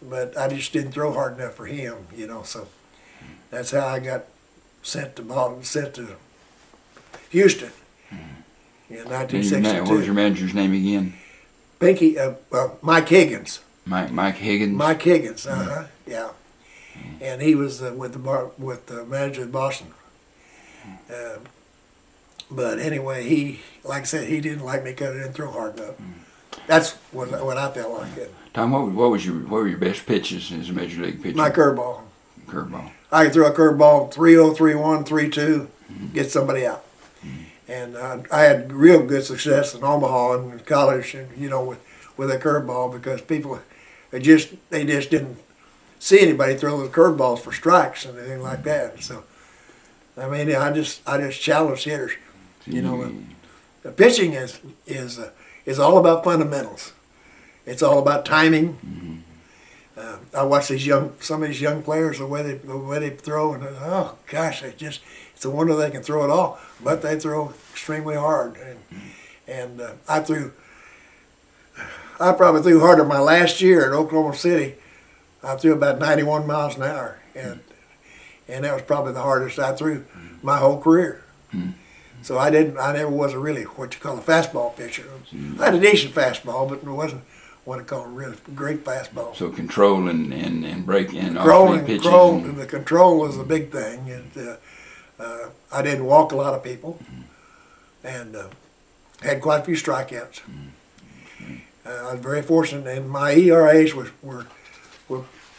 But I just didn't throw hard enough for him, you know. So that's how I got sent to Houston in 1962. What was your manager's name again? Pinky, Mike Higgins. Mike Higgins. Mike Higgins, yeah. And he was with the manager of Boston. But anyway, he, like I said, he didn't like me because I didn't throw hard enough. That's what I felt like it. Tom, what were your best pitches as a major league pitcher? My curveball. Curveball. I could throw a curveball 3-0, 3-1, 3-2, get somebody out. And I had real good success in Omaha and in college, and, you know, with a curveball, because people they just didn't see anybody throw the curveballs for strikes and anything like that. So, I mean, I just challenged hitters. You know, the pitching is all about fundamentals. It's all about timing. I watch some of these young players, the way they throw, and oh gosh, it's a wonder they can throw it all. But they throw extremely hard, and I probably threw harder my last year at Oklahoma City. I threw about 91 miles an hour, and that was probably the hardest I threw my whole career. So I never was a really what you call a fastball pitcher. I had a decent fastball, but it wasn't what I call a really great fastball. So control and break and pitching. The control was the big thing. And, I didn't walk a lot of people, and had quite a few strikeouts. I was very fortunate, and my ERAs were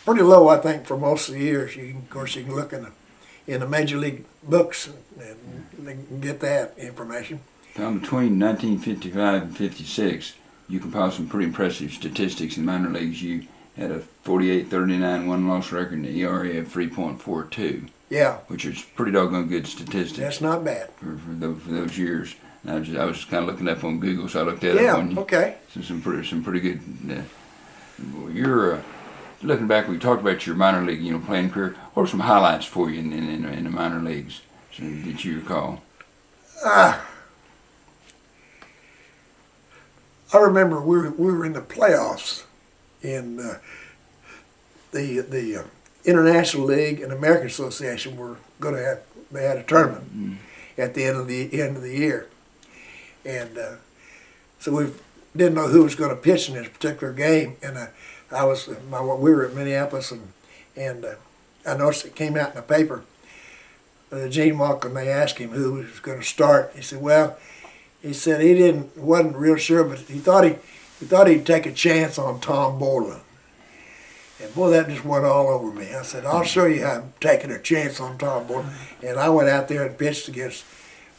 pretty low, I think, for most of the years. Of course, you can look in the major league books and get that information. Now, between 1955 and 56, you compiled some pretty impressive statistics in minor leagues. You had a 48-39 one-loss record and an ERA of 3.42. Yeah. Which is pretty doggone good statistics. That's not bad. For those years. And I was kind of looking up on Google, so I looked that up on you. Yeah, okay. So some pretty good. You're looking back. We talked about your minor league, playing career. What are some highlights for you in the minor leagues that you recall? I remember we were in the playoffs in the International League and American Association were going to have. They had a tournament at the end of the year, and so we didn't know who was going to pitch in this particular game. And we were at Minneapolis, and I noticed it came out in the paper. Gene Walker, and they asked him who was going to start. He said, "Well," he said he wasn't real sure, but he thought he'd take a chance on Tom Borland. And boy, that just went all over me. I said, "I'll show you how I'm taking a chance on Tom Borland." And I went out there and pitched against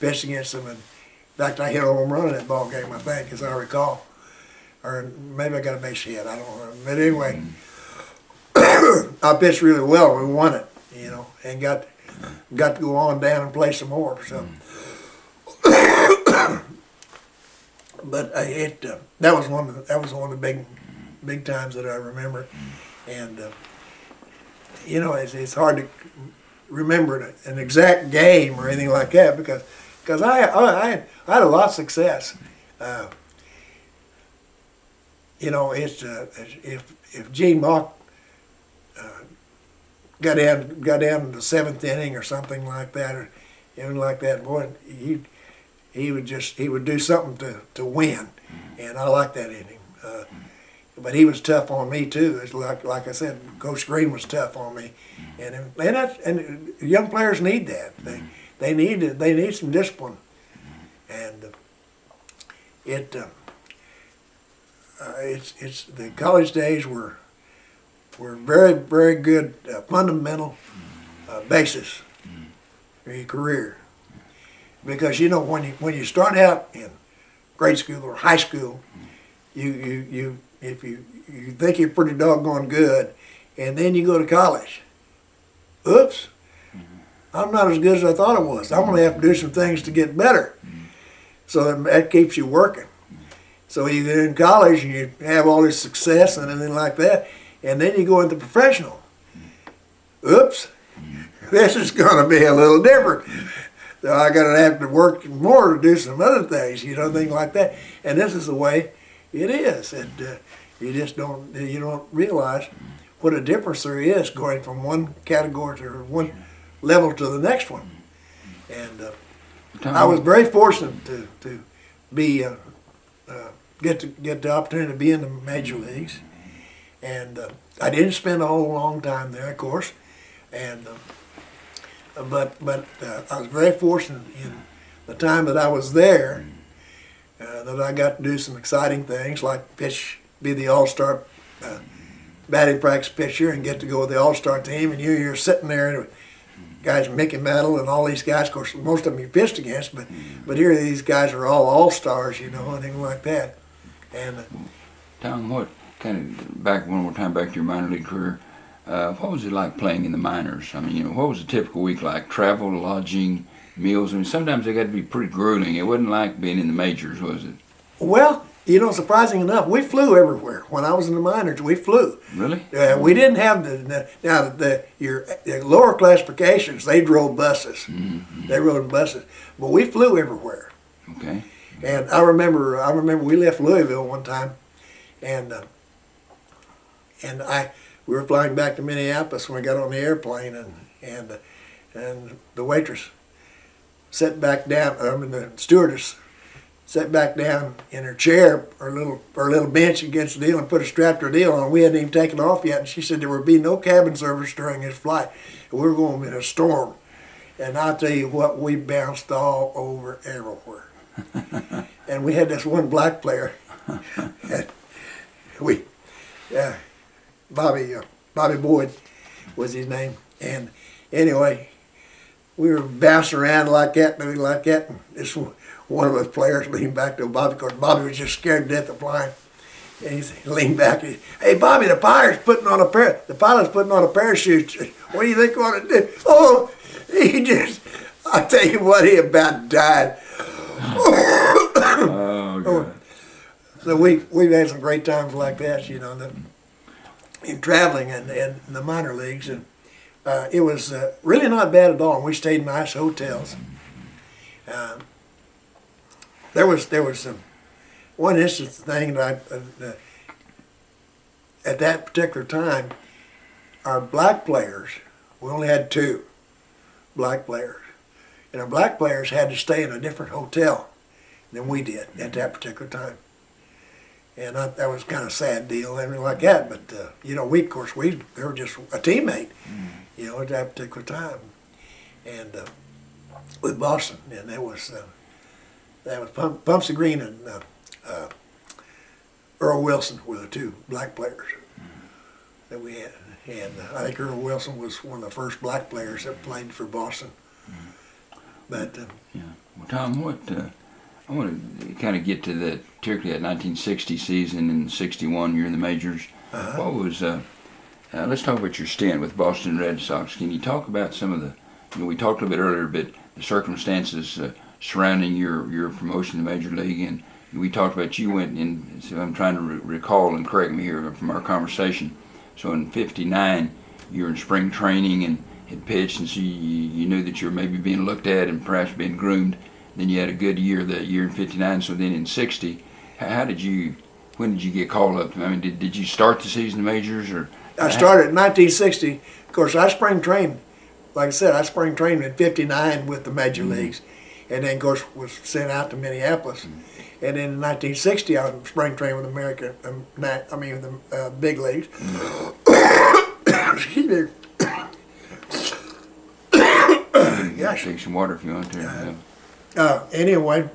him. And in fact, I hit a home run in that ball game, I think, as I recall. Or maybe I got a base hit. I don't know. But anyway, I pitched really well. We won it, and got to go on down and play some more. So, but that was one of the big times that I remember. And it's hard to remember an exact game or anything like that because I had a lot of success. If Gene Mock got down to the seventh inning or something like that, or anything like that, boy, he would do something to win, and I like that in him. But he was tough on me too. It's like I said, Coach Greene was tough on me, and young players need that. They need some discipline, and it's the college days were very, very good fundamental basis for your career, because when you start out in grade school or high school, if you think you're pretty doggone good, and then you go to college, oops, I'm not as good as I thought I was. I'm going to have to do some things to get better. So that keeps you working. So you get in college and you have all this success and everything like that, and then you go into professional. Oops, this is going to be a little different. So I got to have to work more to do some other things, things like that. And this is the way it is. And you just don't realize what a difference there is going from one category to one level to the next one. And I was very fortunate to be get the opportunity to be in the major leagues, and I didn't spend a whole long time there, of course, and but I was very fortunate in the time that I was there that I got to do some exciting things like be the All-Star batting practice pitcher and get to go with the All-Star team, and you're sitting there and guys Mickey Mantle and all these guys, of course most of them you pitched against, but here these guys are all All-Stars, and things like that. And Tom, what kind of back one more time back to your minor league career? What was it like playing in the minors? I mean, what was a typical week like? Travel, lodging, meals. I mean, sometimes they got to be pretty grueling. It wasn't like being in the majors, was it? Well, surprising enough, we flew everywhere. When I was in the minors, we flew. Really? We didn't have your lower classifications. They drove buses. Mm-hmm. They rode buses, but we flew everywhere. Okay. And I remember we left Louisville one time, and we were flying back to Minneapolis when we got on the airplane, and the waitress sat back down. The stewardess sat back down in her chair, her little bench against the deal, and put a strap to her deal on. We hadn't even taken off yet, and she said there would be no cabin service during this flight. And we were going in a storm, and I'll tell you what, we bounced all over everywhere. And we had this one black player, and Bobby Boyd was his name, and anyway, we were bouncing around like that, and this one of us players leaned back to Bobby, because Bobby was just scared to death of flying. And he leaned back and "Hey Bobby, the pilot's putting on a parachute. What do you think we ought to do?" Oh, I tell you what, he about died. Oh, God. So we've had some great times like that, in traveling and in the minor leagues, and it was really not bad at all. And we stayed in nice hotels. There was one instance thing that at that particular time, our black players, we only had 2 black players, and our black players had to stay in a different hotel than we did at that particular time. And that was kind of a sad deal, and everything like that. But they were just a teammate, at that particular time, and with Boston, and that was Pumpsie Greene and Earl Wilson were the 2 black players that we had, and I think Earl Wilson was one of the first black players that played for Boston. But yeah, well, Tom, I want to kind of get to particularly that 1960 season and 61 you're in the majors. What was, let's talk about your stint with Boston Red Sox. Can you talk about some of we talked a little bit earlier, but the circumstances surrounding your promotion to Major League, and we talked about you went in, so I'm trying to recall and correct me here from our conversation. So in 59, you were in spring training and had pitched, and so you knew that you were maybe being looked at and perhaps being groomed. Then you had a good year that year in 59. So then in 60, when did you get called up? I mean, did you start the season in the majors, or? I started in 1960. Of course, I spring trained. Like I said, I spring trained in 59 with the major leagues, and then of course was sent out to Minneapolis. And then in 1960, I spring trained with the big leagues. Excuse me. Gosh. Take some water if you want to. Anyway,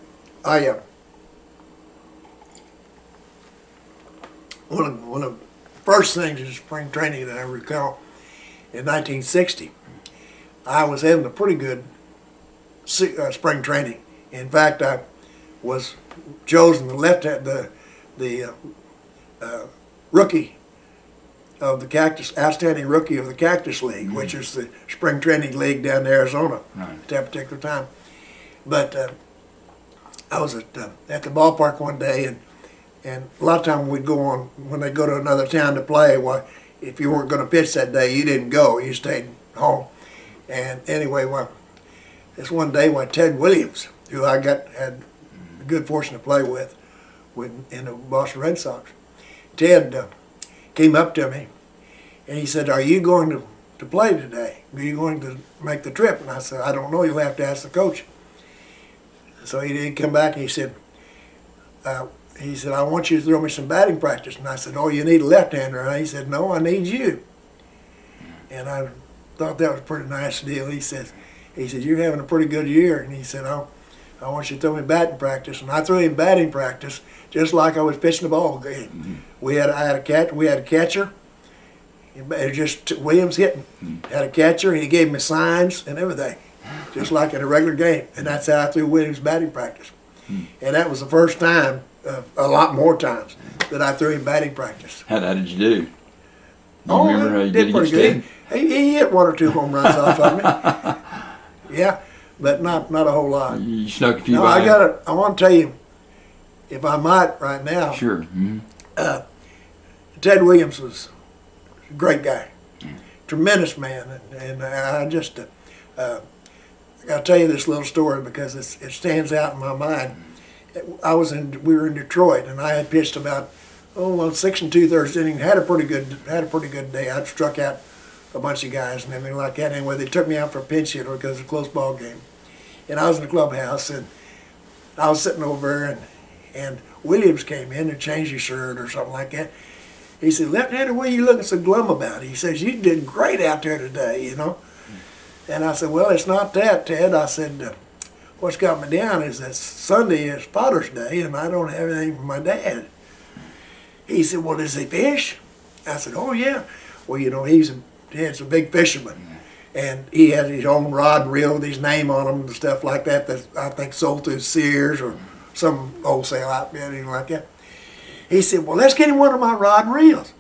one of the first things in spring training that I recall in 1960, I was having a pretty good spring training. In fact, I was chosen the rookie of the outstanding rookie of the Cactus League, which is the spring training league down in Arizona at that particular time. But I was at the ballpark one day, and a lot of times we'd go on, when they go to another town to play, well, if you weren't going to pitch that day, you didn't go, you stayed home. And anyway, this one day when Ted Williams, who I had the good fortune to play with in the Boston Red Sox, Ted came up to me and he said, "Are you going to play today? Are you going to make the trip?" And I said, "I don't know, you'll have to ask the coach." So he did come back and he said, "I want you to throw me some batting practice." And I said, "Oh, you need a left-hander?" And he said, "No, I need you." And I thought that was a pretty nice deal. He said, "You're having a pretty good year." And he said, "Oh, I want you to throw me batting practice." And I threw him batting practice just like I was pitching the ball game. We had a catcher. It was just Williams hitting. Had a catcher, and he gave me signs and everything, just like in a regular game. And that's how I threw Williams batting practice. And that was the first time, a lot more times, that I threw him batting practice. How did you do? You remember how you did pretty good. He hit one or two home runs off of me. Yeah, but not a whole lot. You snuck a few by. I want to tell you, if I might right now. Sure. Ted Williams was a great guy, tremendous man, and I just I got to tell you this little story because it stands out in my mind. We were in Detroit, and I had pitched about 6 2/3 innings. Had a pretty good day. I'd struck out a bunch of guys and everything like that. Anyway, they took me out for a pinch hitter because it was a close ball game, and I was in the clubhouse, and I was sitting over there, and Williams came in and changed his shirt or something like that. He said, "Left-hander, what are you looking so glum about?" He says, "You did great out there today, you know." And I said, "Well, it's not that, Ted." I said, "What's got me down is that Sunday is Father's Day, and I don't have anything for my dad." He said, "Well, does he fish?" I said, "Oh, yeah." Well, you know, he's a big fisherman, and he has his own rod and reel with his name on them and stuff like that I think sold through Sears or some wholesale outfit, anything like that. He said, "Well, let's get him one of my rod and reels."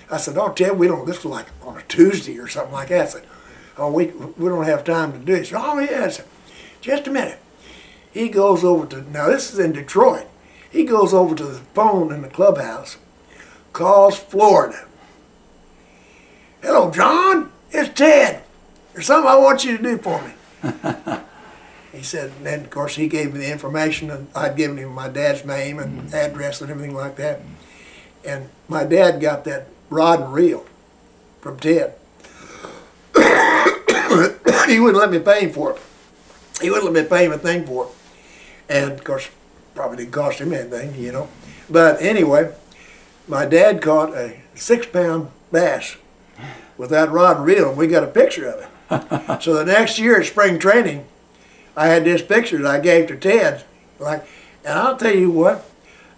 I said, "Oh, Ted, this was like on a Tuesday or something like that." I said, "Oh, we don't have time to do it." He said, "Oh, yeah." I said, "Just a minute." He goes over now this is in Detroit. He goes over to the phone in the clubhouse, calls Florida. "Hello, John, it's Ted. There's something I want you to do for me." He said, and then of course he gave me the information, and I'd given him my dad's name and address and everything like that. And my dad got that rod and reel from Ted. He wouldn't let me pay him for it. He wouldn't let me pay him a thing for it. And of course, probably didn't cost him anything, you know. But anyway, my dad caught a 6-pound bass with that rod and reel, and we got a picture of it. So the next year at spring training, I had this picture that I gave to Ted. And I'll tell you what,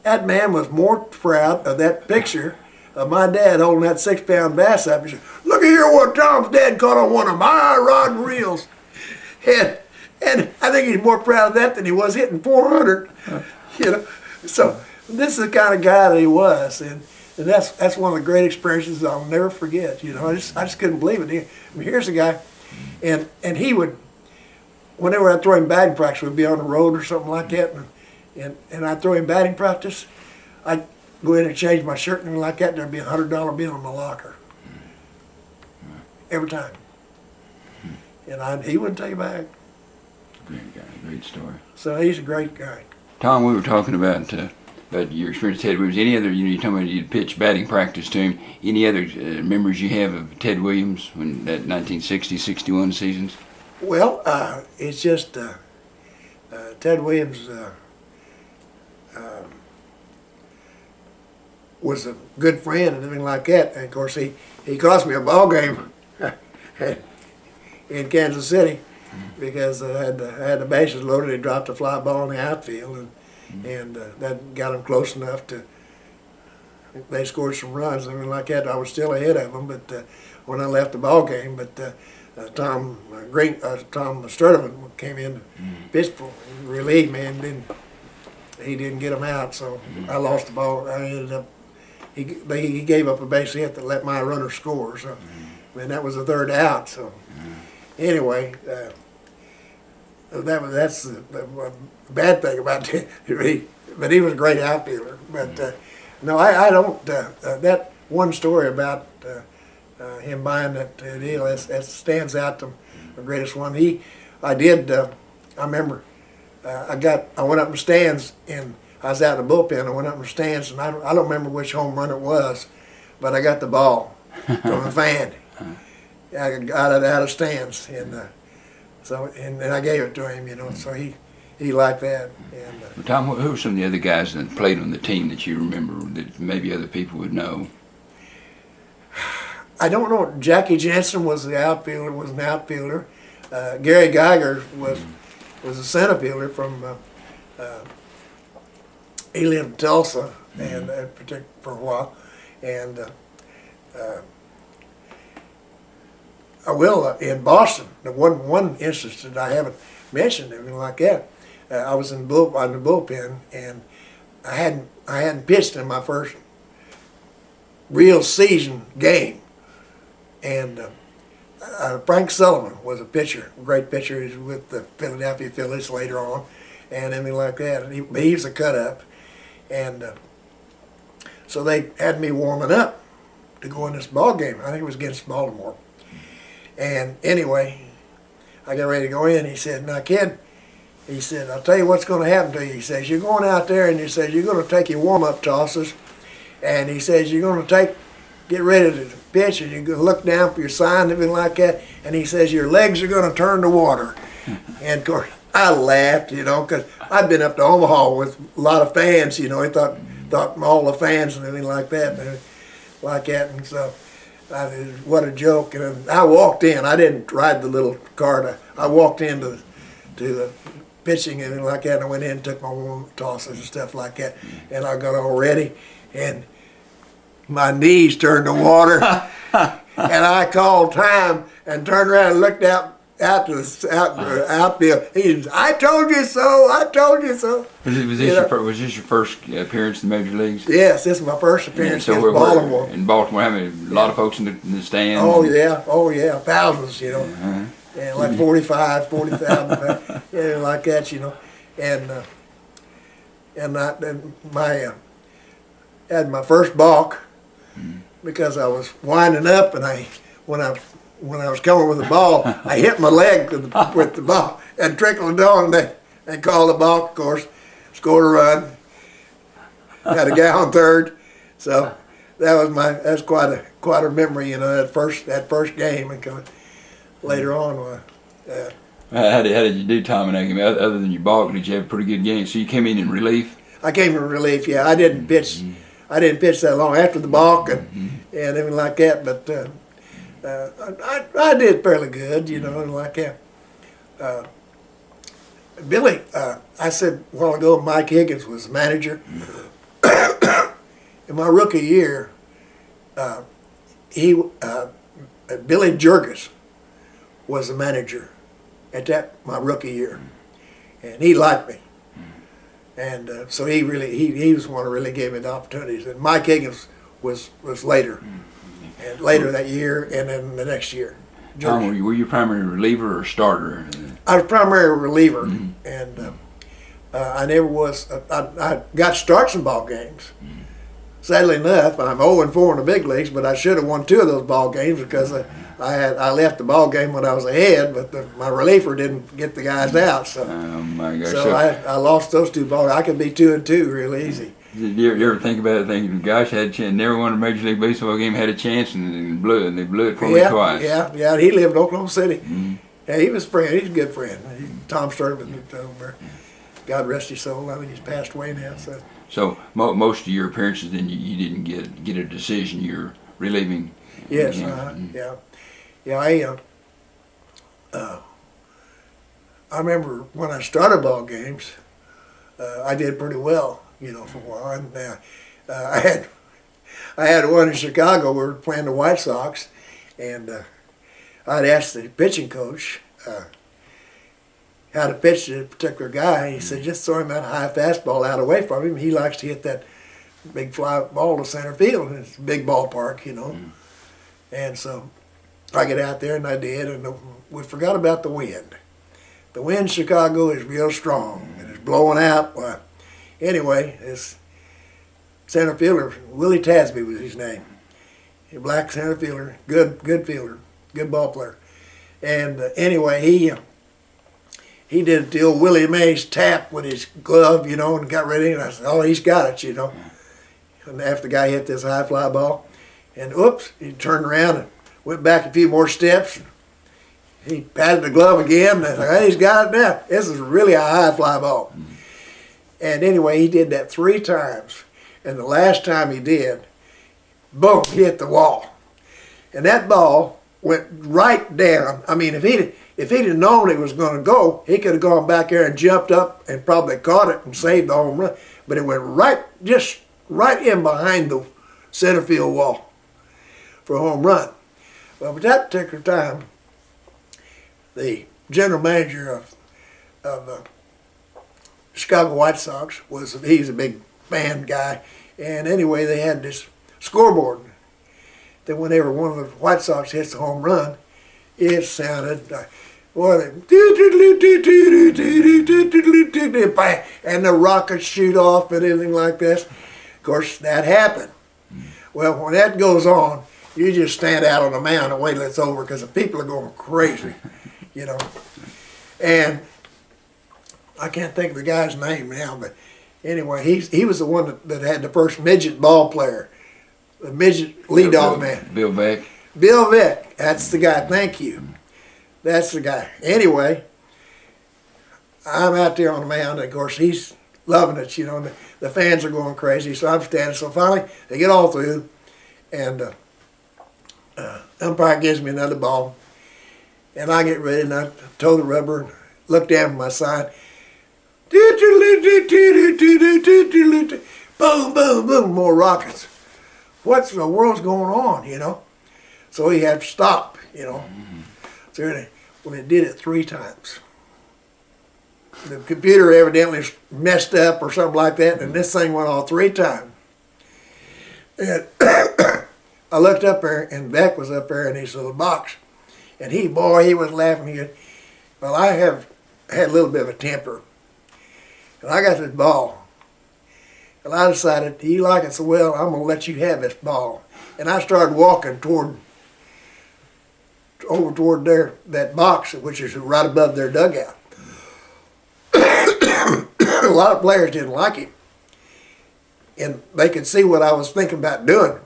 that man was more proud of that picture of my dad holding that 6-pound bass up. He said, "Look at here what Tom's dad caught on one of my rod and reels." And I think he's more proud of that than he was hitting 400. You know, so this is the kind of guy that he was, and that's one of the great experiences I'll never forget. You know, I just couldn't believe it. I mean, here's a guy, and he would, whenever I throw him batting practice, we'd be on the road or something like that, and I'd throw him batting practice. I'd go in and change my shirt and everything like that, and there'd be $100 bill in my locker every time, and he wouldn't take it back. Great guy, great story. So he's a great guy. Tom, we were talking about your experience with Ted Williams. Any other, you told me you'd pitch batting practice to him. Any other memories you have of Ted Williams when that 1960-61 seasons? Well, it's just Ted Williams was a good friend and everything like that. And of course, he cost me a ball game in Kansas City because I had the bases loaded. He dropped a fly ball in the outfield, and that got him close enough to. They scored some runs and everything like that. I was still ahead of them, but when I left the ball game, but Tom Sturtevant came in, pitched for relieved me, and he didn't get him out, so I lost the ball. I ended up he gave up a base hit that let my runner score. So, and that was the third out. So, anyway, that's the bad thing about it. But he was a great outfielder. But no, I don't. That one story about him buying that deal that stands out to the greatest one. I remember I went up in the stands and I was out in the bullpen. I went up in the stands and I don't remember which home run it was, but I got the ball from the fan. I got it out of stands and and I gave it to him, So he liked that. And Tom, who were some of the other guys that played on the team that you remember that maybe other people would know? I don't know. Jackie Jensen was an outfielder. Gary Geiger was a center fielder from. He lived in Tulsa and for a while, and I will in Boston. The one instance that I haven't mentioned, anything like that. I was on the bullpen, and I hadn't pitched in my first real season game, and Frank Sullivan was a pitcher, a great pitcher. He was with the Philadelphia Phillies later on, and anything like that. He was a cut up, and so they had me warming up to go in this ball game. I think it was against Baltimore. And anyway, I got ready to go in. He said, "Now, kid," he said, "I'll tell you what's going to happen to you." He says, "You're going out there," and he says, "you're going to take your warm-up tosses," and he says, "you're going to get ready to pitch, and you're going to look down for your sign, everything like that." And he says, "your legs are going to turn to water." And of course, I laughed, because I'd been up to Omaha with a lot of fans, He thought all the fans and everything like that, and so. What a joke. And I walked in. I didn't ride the little cart. I walked into the pitching and everything like that, and I went in and took my warm tosses and stuff like that. And I got all ready, and my knees turned to water. And I called time and turned around and looked out to the outfield. He said, "I told you so. I told you so." Was this your first appearance in the major leagues? Yes, this is my first appearance against Baltimore. In Baltimore, having a lot of folks in the stands. Oh yeah, thousands, and like 40,000, like that, and had my first balk because I was winding up, and when I was coming with the ball, I hit my leg with the ball and trickled on. They called the balk, of course, scored a run, had a guy on third, so that's quite a memory, that first game, and later on. How did you do, Tom, in that game? Other than your balk, did you have a pretty good game? So you came in relief? I came in relief. Yeah, I didn't pitch. I didn't pitch that long after the balk and everything like that, but. I did fairly good, and like that. Billy, I said a while ago, Mike Higgins was the manager. In my rookie year, Billy Jurgis was the manager at my rookie year, and he liked me, and so he was the one who really gave me the opportunities. And Mike Higgins was later. And later that year, and then the next year. Tom, were you primary reliever or starter? I was primary reliever, and I never was. I got starts in ball games. Sadly enough, I'm 0-4 in the big leagues, but I should have won 2 of those ball games because I left the ball game when I was ahead, but my reliever didn't get the guys out. So, oh my gosh! So I lost those 2 ball. I could be 2-2 real easy. Did you ever think about it, thinking, gosh, I had a chance, never won a Major League Baseball game, had a chance, and they blew it for me twice. Yeah, he lived in Oklahoma City. Yeah, he was a friend. He's a good friend. Tom started with over. God rest his soul. I think he's passed away now. So most of your appearances, then you didn't get a decision. You're relieving. Yes, yeah. I remember when I started ball games, I did pretty well. For a while. And I had one in Chicago. We were playing the White Sox, and I'd asked the pitching coach how to pitch to a particular guy. He said, just throw him that high fastball out away from him. He likes to hit that big fly ball to center field. It's a big ballpark, you know. And so I get out there, and I did, and we forgot about the wind. The wind in Chicago is real strong, and it's blowing out. Well, anyway, this center fielder, Willie Tasby was his name. A black center fielder, good fielder, good ball player. And anyway, he did the old Willie Mays tap with his glove, you know, and got ready. And I said, oh, he's got it, you know. And after the guy hit this high fly ball, and oops, he turned around and went back a few more steps. He patted the glove again, and I said, hey, he's got it now. This is really a high fly ball. And anyway, he did that 3 times. And the last time he did, boom, he hit the wall. And that ball went right down. I mean, if he'd have known it was going to go, he could have gone back there and jumped up and probably caught it and saved the home run. But it went just right in behind the center field wall for a home run. Well, at that particular time, the general manager of the Chicago White Sox he's a big band guy, and anyway, they had this scoreboard that whenever one of the White Sox hits a home run, it sounded like, and the rockets shoot off and everything like this. Of course, that happened. Well, when that goes on, you just stand out on the mound and wait till it's over because the people are going crazy, you know. And I can't think of the guy's name now, but anyway, he was the one that had the first midget ball player, the midget leadoff man. Bill Beck. Bill Beck, that's the guy. Thank you. That's the guy. Anyway, I'm out there on the mound, and of course he's loving it, you know. And the fans are going crazy, so I'm standing. So finally, they get all through, and umpire gives me another ball, and I get ready, and I toe the rubber, and look down from my side. Boom, boom, boom, more rockets. What the world's going on, you know? So he had to stop, you know. So when it did it 3 times, the computer evidently messed up or something like that, and this thing went off 3 times. And I looked up there, and Beck was up there in his little box, and he was laughing. He goes, well, I have had a little bit of a temper, and I got this ball. And I decided, you like it so well, I'm going to let you have this ball. And I started walking over toward that box, which is right above their dugout. A lot of players didn't like it. And they could see what I was thinking about doing.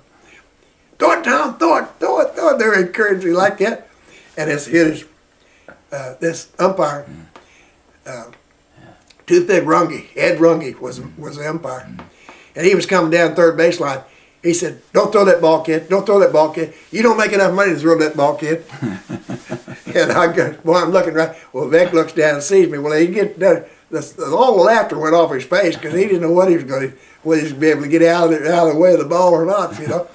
Throw it, Tom, throw it. They were encouraging me like that. And this umpire, Toothpick Runge, Ed Runge was the umpire. And he was coming down third baseline. He said, don't throw that ball, kid. Don't throw that ball, kid. You don't make enough money to throw that ball, kid. And I'm looking right. Well, Beck looks down and sees me. Well, he get done. All the laughter went off his face because he didn't know whether he was going to be able to get out of the way of the ball or not, you know.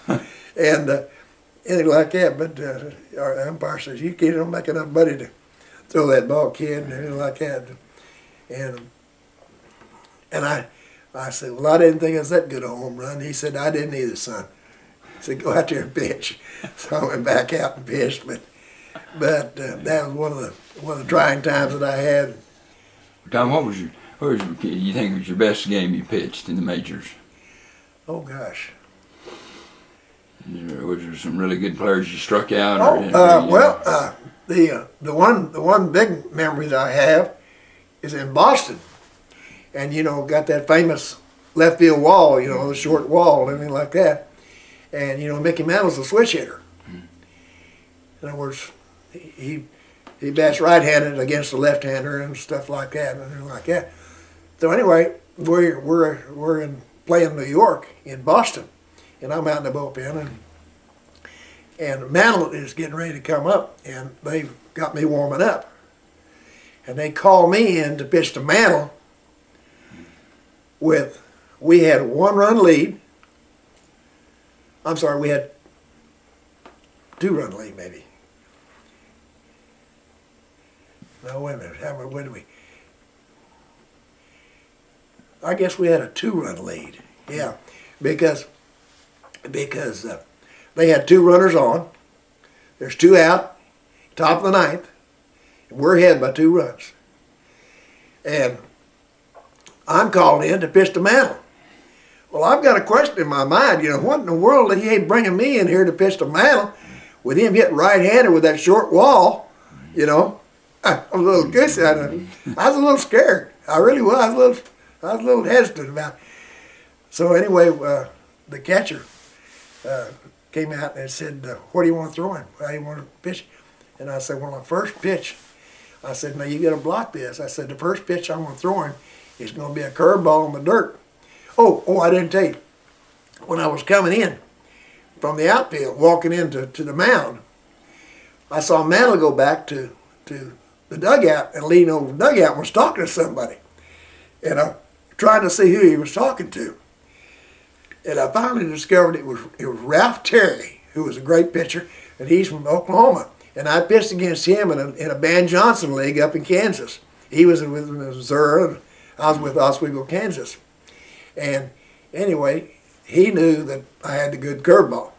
And anything like that. But our umpire says, you kids don't make enough money to throw that ball, kid, and anything like that. And I said, well, I didn't think it was that good a home run. He said, I didn't either, son. He said, go out there and pitch. So I went back out and pitched, but that was one of the trying times that I had. Tom, what was you think was your best game you pitched in the majors? Oh gosh. Was there some really good players you struck out? The one big memory that I have is in Boston. And, you know, got that famous left field wall, you know, the short wall, everything like that. And, you know, Mickey Mantle's a switch hitter. In other words, he bats right-handed against the left-hander and stuff like that, and everything like that. So anyway, we're playing New York in Boston, and I'm out in the bullpen, and Mantle is getting ready to come up, and they've got me warming up. And they call me in to pitch to Mantle. We had a 1-run lead. I'm sorry, we had 2-run lead maybe. No, wait a minute. When did we? I guess we had a 2-run lead. Yeah, because they had 2 runners on. There's 2 out, top of the 9th, and we're ahead by 2 runs. And I'm called in to pitch to Mantle. Well, I've got a question in my mind. What in the world he ain't bringing me in here to pitch to Mantle with him hitting right-handed with that short wall? I was a little goosey. I was a little scared. I really was. I was a little hesitant about it. So anyway, the catcher came out and said, "What do you want to throw him? How do you want to pitch?" And I said, "Well, my first pitch," I said, "Now you got to block this." I said, "The first pitch I'm going to throw him is going to be a curveball in the dirt." Oh, I didn't tell you. When I was coming in from the outfield, walking into the mound, I saw Mantle go back to the dugout and lean over the dugout and was talking to somebody. And I'm trying to see who he was talking to. And I finally discovered it was Ralph Terry, who was a great pitcher, and he's from Oklahoma. And I pitched against him in a Van Johnson league up in Kansas. He was with Missouri, and I was with Oswego, Kansas. And anyway, he knew that I had the good curveball.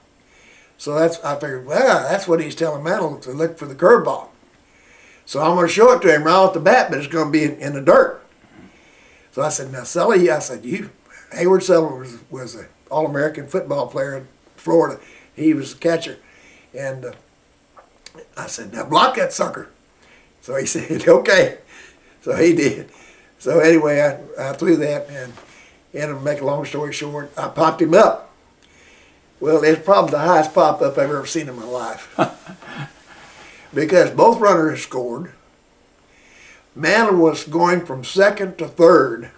So I figured, well, that's what he's telling Mantle, to look for the curveball. So I'm going to show it to him right off the bat, but it's going to be in the dirt. So I said, "Now, Sully," Hayward Sullivan was an All-American football player in Florida. He was a catcher. And I said, "Now block that sucker." So he said, "Okay." So he did. So anyway, I threw that, and to make a long story short, I popped him up. Well, it's probably the highest pop-up I've ever seen in my life. Because both runners scored. Mantle was going from second to third.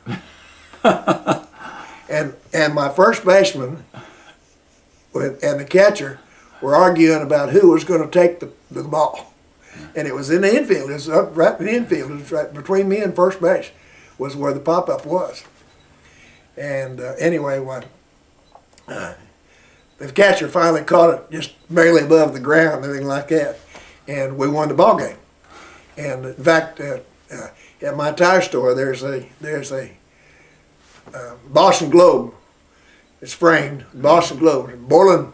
and my first baseman and the catcher were arguing about who was going to take the ball. And it was in the infield. It was up right in the infield. It was right between me and first base was where the pop-up was. And anyway, the catcher finally caught it just barely above the ground, everything like that, and we won the ball game. And in fact, at my tire store, there's a Boston Globe. It's framed, Boston Globe. Borland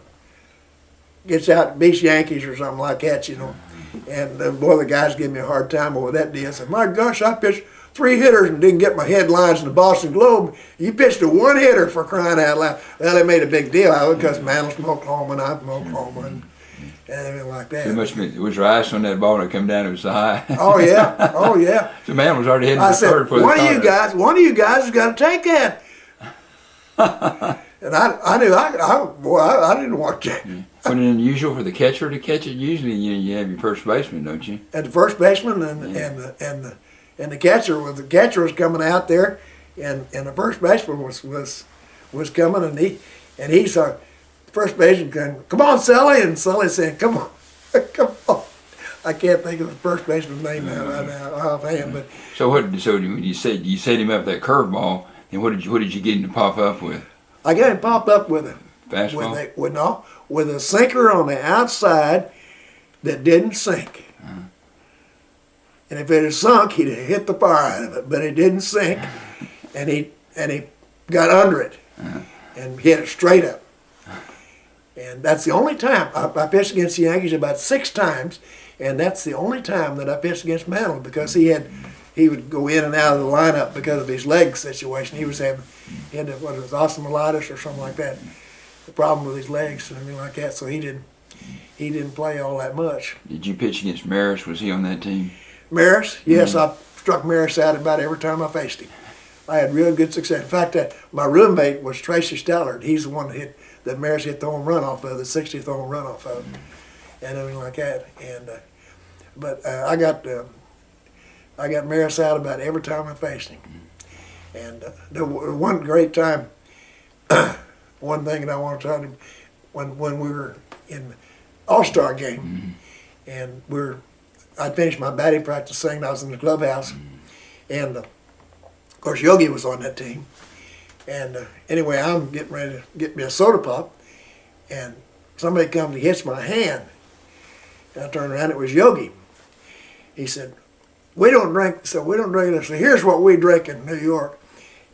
gets out and beats Yankees or something like that, And the guys give me a hard time over that deal. I said, "My gosh, I pitched 3 hitters and didn't get my headlines in the Boston Globe. You pitched a 1 hitter, for crying out loud." Well, they made a big deal out of it because Mantle's from Oklahoma and I'm from Oklahoma and everything like that. It was your ice on that ball that come down. It was so high. Oh yeah, oh yeah. The man was already hitting I the said, third for the one of you guys has got to take that. And I knew I didn't want that. Wasn't it unusual for the catcher to catch it? Usually, you have your first baseman, don't you? And the first baseman and the catcher was coming out there, and the first baseman was coming, and he saw first baseman going, "Come on, Sully," and Sully saying, "Come on, come on." I can't think of the first baseman's name now offhand, but so when you set him up that curveball, then what did you get him to pop up with? I got him popped up with a fastball, with a sinker on the outside that didn't sink. And if it had sunk, he'd have hit the fire out of it, but it didn't sink, and he got under it and hit it straight up. And that's the only time I pitched against the Yankees about 6 times, and that's the only time that I pitched against Mantle because he would go in and out of the lineup because of his leg situation. He had osteomyelitis or something like that, the problem with his legs and everything like that. So he didn't play all that much. Did you pitch against Maris? Was he on that team? Maris, yes, I struck Maris out about every time I faced him. I had real good success. In fact, my roommate was Tracy Stallard. He's the one that Maris hit the home run off of, the 60th home run off of, and everything like that. And but I got Maris out about every time I faced him. And the one great time, one thing that I want to tell you, when we were in the All-Star game, and I finished my batting practice saying I was in the clubhouse, and of course Yogi was on that team. And anyway, I'm getting ready to get me a soda pop, and somebody comes and hits my hand. And I turned around, it was Yogi. He said, we don't drink this. So here's what we drink in New York.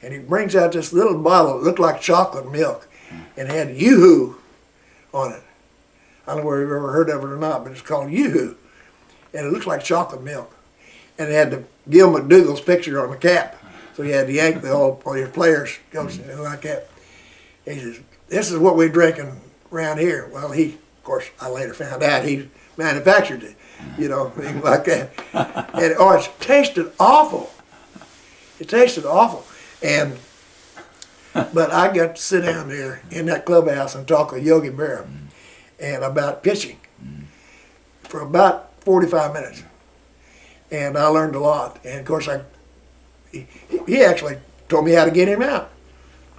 And he brings out this little bottle that looked like chocolate milk. and it had Yoo-Hoo on it. I don't know whether you've ever heard of it or not, but it's called Yoo-Hoo. And it looks like chocolate milk. And it had the Gill McDougal's picture on the cap. So you had to yank all your players, coaches, and like that. He says, this is what we're drinking around here. Well, of course, I later found out he manufactured it, things like that. And it tasted awful. It tasted awful. But I got to sit down there in that clubhouse and talk with Yogi Berra and about pitching for about 45 minutes. And I learned a lot. And of course, he actually told me how to get him out.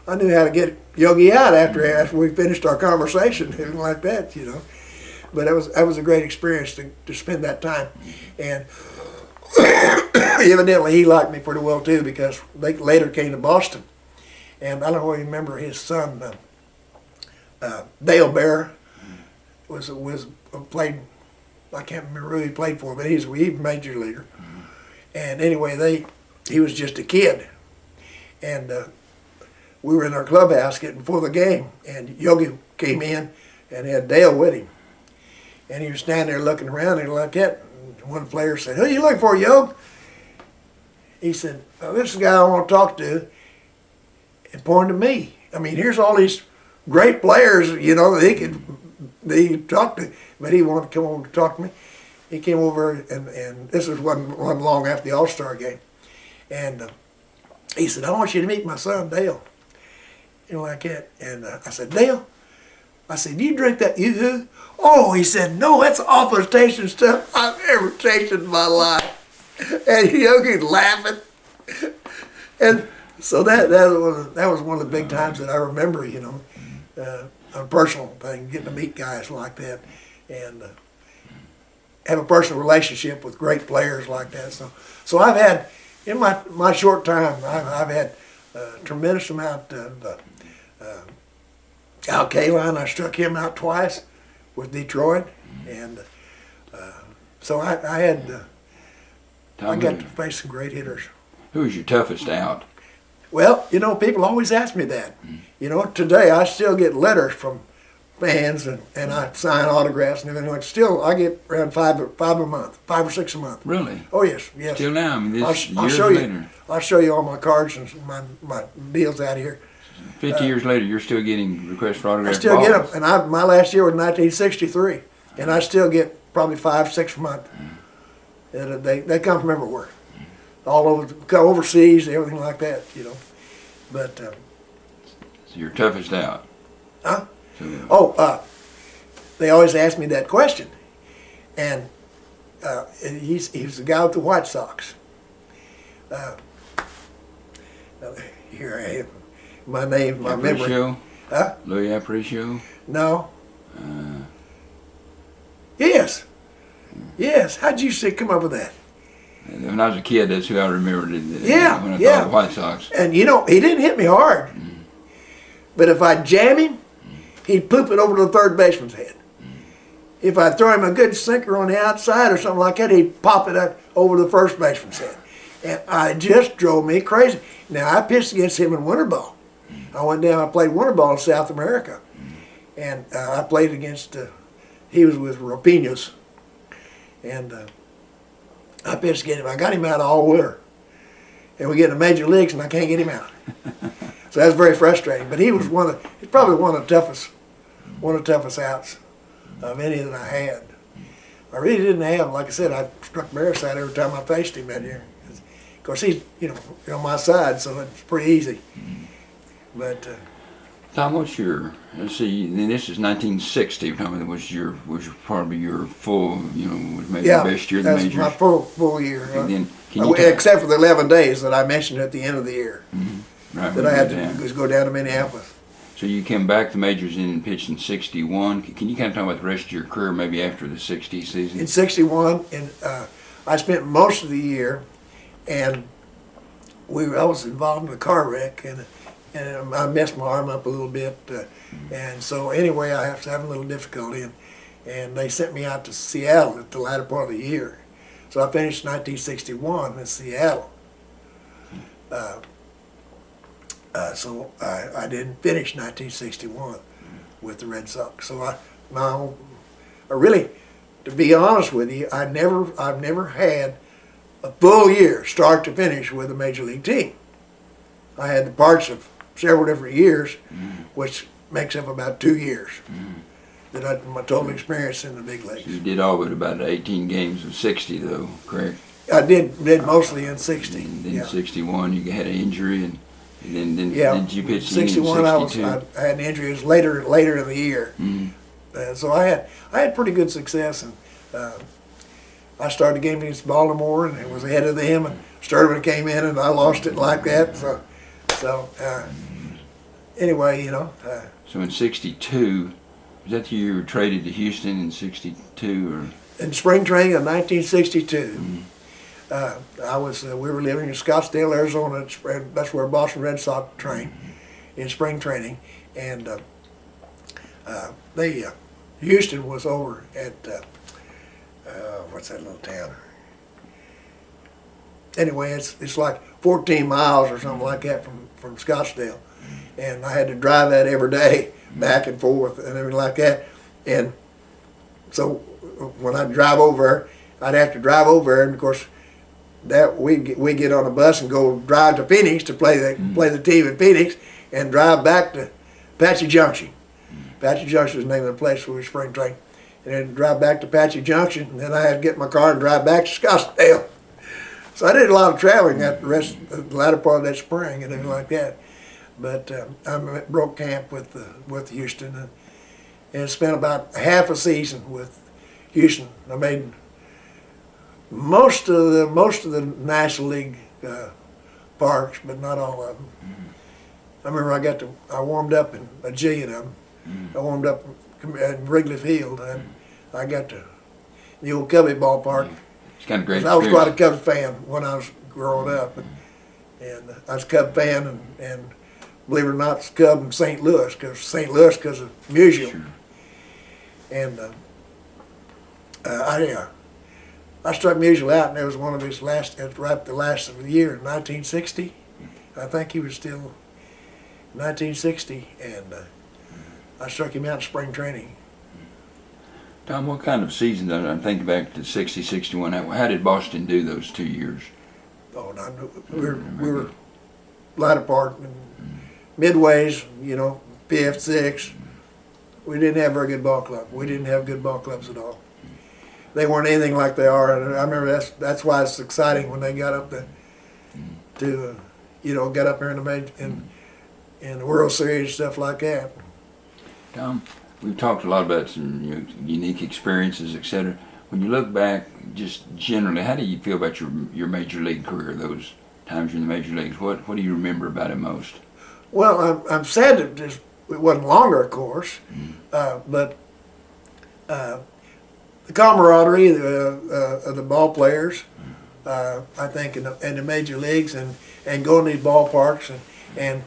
I knew how to get Yogi out after we finished our conversation and like that, But that was a great experience to spend that time. And evidently he liked me pretty well too, because they later came to Boston. And I don't know if you remember his son, Dale Bear, was played. I can't remember who he played for, but he's a major leaguer. And anyway, he was just a kid, and we were in our clubhouse getting before the game, and Yogi came in and had Dale with him, and he was standing there looking around and like that. And one player said, "Who are you looking for, Yogi?" He said, "This is the guy I want to talk to," and pointed to me. I mean, here's all these great players, they talked to, but he wanted to come over to talk to me. He came over, and this wasn't long after the All-Star game. And he said, "I want you to meet my son, Dale." Like that. And I said, "Dale," I said, "do you drink that Yoo-Hoo?" "Oh," he said, "no, that's the awfulest tasting stuff I've ever tasted in my life." And Yogi's laughing. And so that was one of the big times that I remember, a personal thing, getting to meet guys like that, and have a personal relationship with great players like that. So I've had, in my short time, I've had a tremendous amount of Al Kaline. I struck him out twice with Detroit, and so I got to face some great hitters. Who was your toughest out? Well, people always ask me that. Today I still get letters from fans, and I sign autographs and everything. Still, I get around 5 or 6 a month. Really? Oh yes. Still now, years later. I'll show you all my cards and my deals out here. 50 years later, you're still getting requests for autographs. I still get them, and my last year was 1963, and I still get probably 5, 6 a month. And they come from everywhere, all over, overseas, everything like that, But so your toughest out? Huh? They always ask me that question, and he's the guy with the White Sox. Here I am. My name, my memory. Huh? Louis Aparicio? No. Yes. Yes. How'd you come up with that? When I was a kid, that's who I remembered. When I thought of the White Sox. And he didn't hit me hard. But if I jam him, he'd poop it over to the third baseman's head. If I throw him a good sinker on the outside or something like that, he'd pop it up over the first baseman's head. And it just drove me crazy. Now, I pitched against him in winter ball. I went down, I played winter ball in South America. And I played against, he was with Rapinos. And I pitched against him. I got him out all winter. And we get in the major leagues and I can't get him out. So that's very frustrating. But he's probably one of the toughest outs of any that I had. I really didn't have, like I said, I struck Barris out every time I faced him that year. Of course, he's on my side, so it's pretty easy. But Tom, let's see, this is 1960, Tom, was probably your full, was maybe your best year in the majors? Yeah, that's my full year. And then, except for the 11 days that I mentioned at the end of the year. Right, that I had to go down to Minneapolis. So you came back to the majors and pitched in 61. Can you kind of talk about the rest of your career, maybe after the 60 season? In 61, and I spent most of the year, and I was involved in a car wreck, and I messed my arm up a little bit, and so anyway, I was having a little difficulty, and they sent me out to Seattle at the latter part of the year. So I finished 1961 in Seattle. So I didn't finish 1961 with the Red Sox. So I really, to be honest with you, I've never had a full year, start to finish, with a major league team. I had the parts of several different years, which makes up about 2 years. That my total experience in the big leagues. So you did all but about 18 games of 60, though, correct? I did mostly in 60. And then yeah. 61, you had an injury, and then Yeah. did you pitch in 61, 62? I had an injury. It was later in the year. So I had pretty good success, and I started the game against Baltimore, and it was ahead of them, and Sterling came in, and I lost it like that. So anyway, you know. So in 62, was that the year you were traded to Houston in 62, or? In spring training of 1962, we were living in Scottsdale, Arizona. That's where Boston Red Sox trained in spring training, and Houston was over at what's that little town? Anyway, it's like 14 miles or something like that from Scottsdale, and I had to drive that every day back and forth and everything like that. And so when I'd drive over there, I'd have to drive over there, and of course that we get on a bus and go drive to Phoenix to play the team in Phoenix, and drive back to Apache Junction. Apache Junction was the name of the place where we spring trained. And then drive back to Apache Junction, and then I had to get in my car and drive back to Scottsdale. So I did a lot of traveling the latter part of that spring and everything like that. But I broke camp with Houston, and spent about half a season with Houston. I made most of the National League parks, but not all of them. I remember I warmed up in a jillion of them. I warmed up at Wrigley Field, and I got to the old Cubby ballpark. It's kind of great. I was quite a Cubs fan when I was growing up, and I was a Cub fan, and believe it or not, it's Cub in St. Louis because of Musial. Sure. And I struck Musial out, and it was one of his last, right the last of the year in 1960. I think he was still 1960, and I struck him out in spring training. Tom, what kind of season? I'm thinking back to 60, 61. How did Boston do those 2 years? Oh, no, we were latter part, and midways, you know, PF6. We didn't have a very good ball club. We didn't have good ball clubs at all. They weren't anything like they are, and I remember that's why it's exciting when they got up to got up here in the World Series and stuff like that. Tom, we've talked a lot about some unique experiences, etc. When you look back, just generally, how do you feel about your major league career? Those times you're in the major leagues, what do you remember about it most? Well, I'm sad that it wasn't longer, of course, but the camaraderie of the ball players, I think, in the major leagues, and going to these ballparks and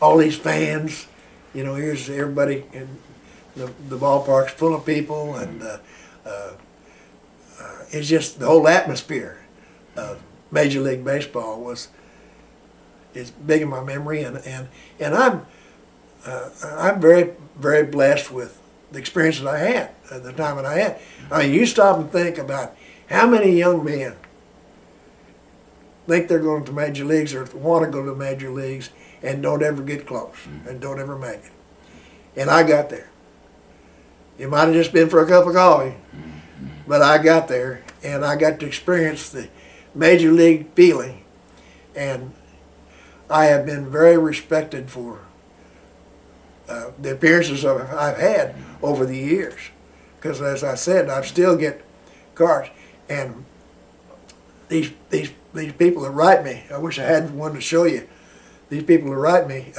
all these fans. You know, here's everybody in the ballpark's full of people, and it's just the whole atmosphere of Major League Baseball is big in my memory, and I'm very, very blessed with the experience that I had at the time that I had. I mean, you stop and think about how many young men think they're going to major leagues or want to go to major leagues and don't ever get close and don't ever make it. And I got there. It might have just been for a cup of coffee, but I got there, and I got to experience the major league feeling. And I have been very respected for the appearances I've had over the years. Because as I said, I still get cards. And these people that write me, I wish I had one to show you. These people that write me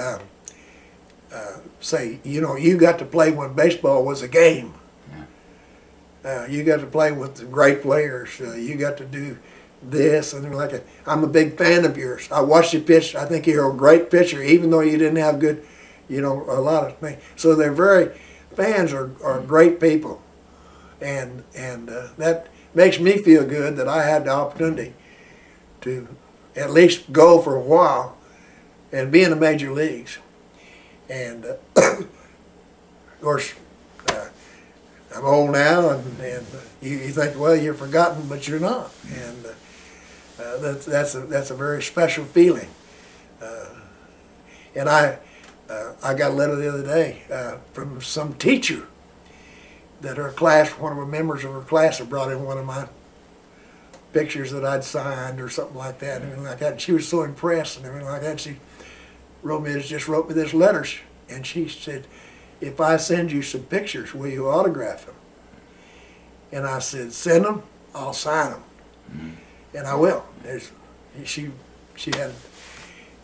say, you know, you got to play when baseball was a game. You got to play with the great players. You got to do this and like that. I'm a big fan of yours. I watched you pitch. I think you're a great pitcher, even though you didn't have good, you know, a lot of things. So fans are great people, and that makes me feel good that I had the opportunity to at least go for a while and be in the major leagues. And of course, I'm old now, and you think, well, you're forgotten, but you're not. And that's a very special feeling. And I got a letter the other day from some teacher that her class, one of the members of her class, had brought in one of my pictures that I'd signed or something like that, and everything like that. And she was so impressed and everything like that. She wrote me this letter, and she said, "If I send you some pictures, will you autograph them?" And I said, "Send them, I'll sign them." And I will. She had,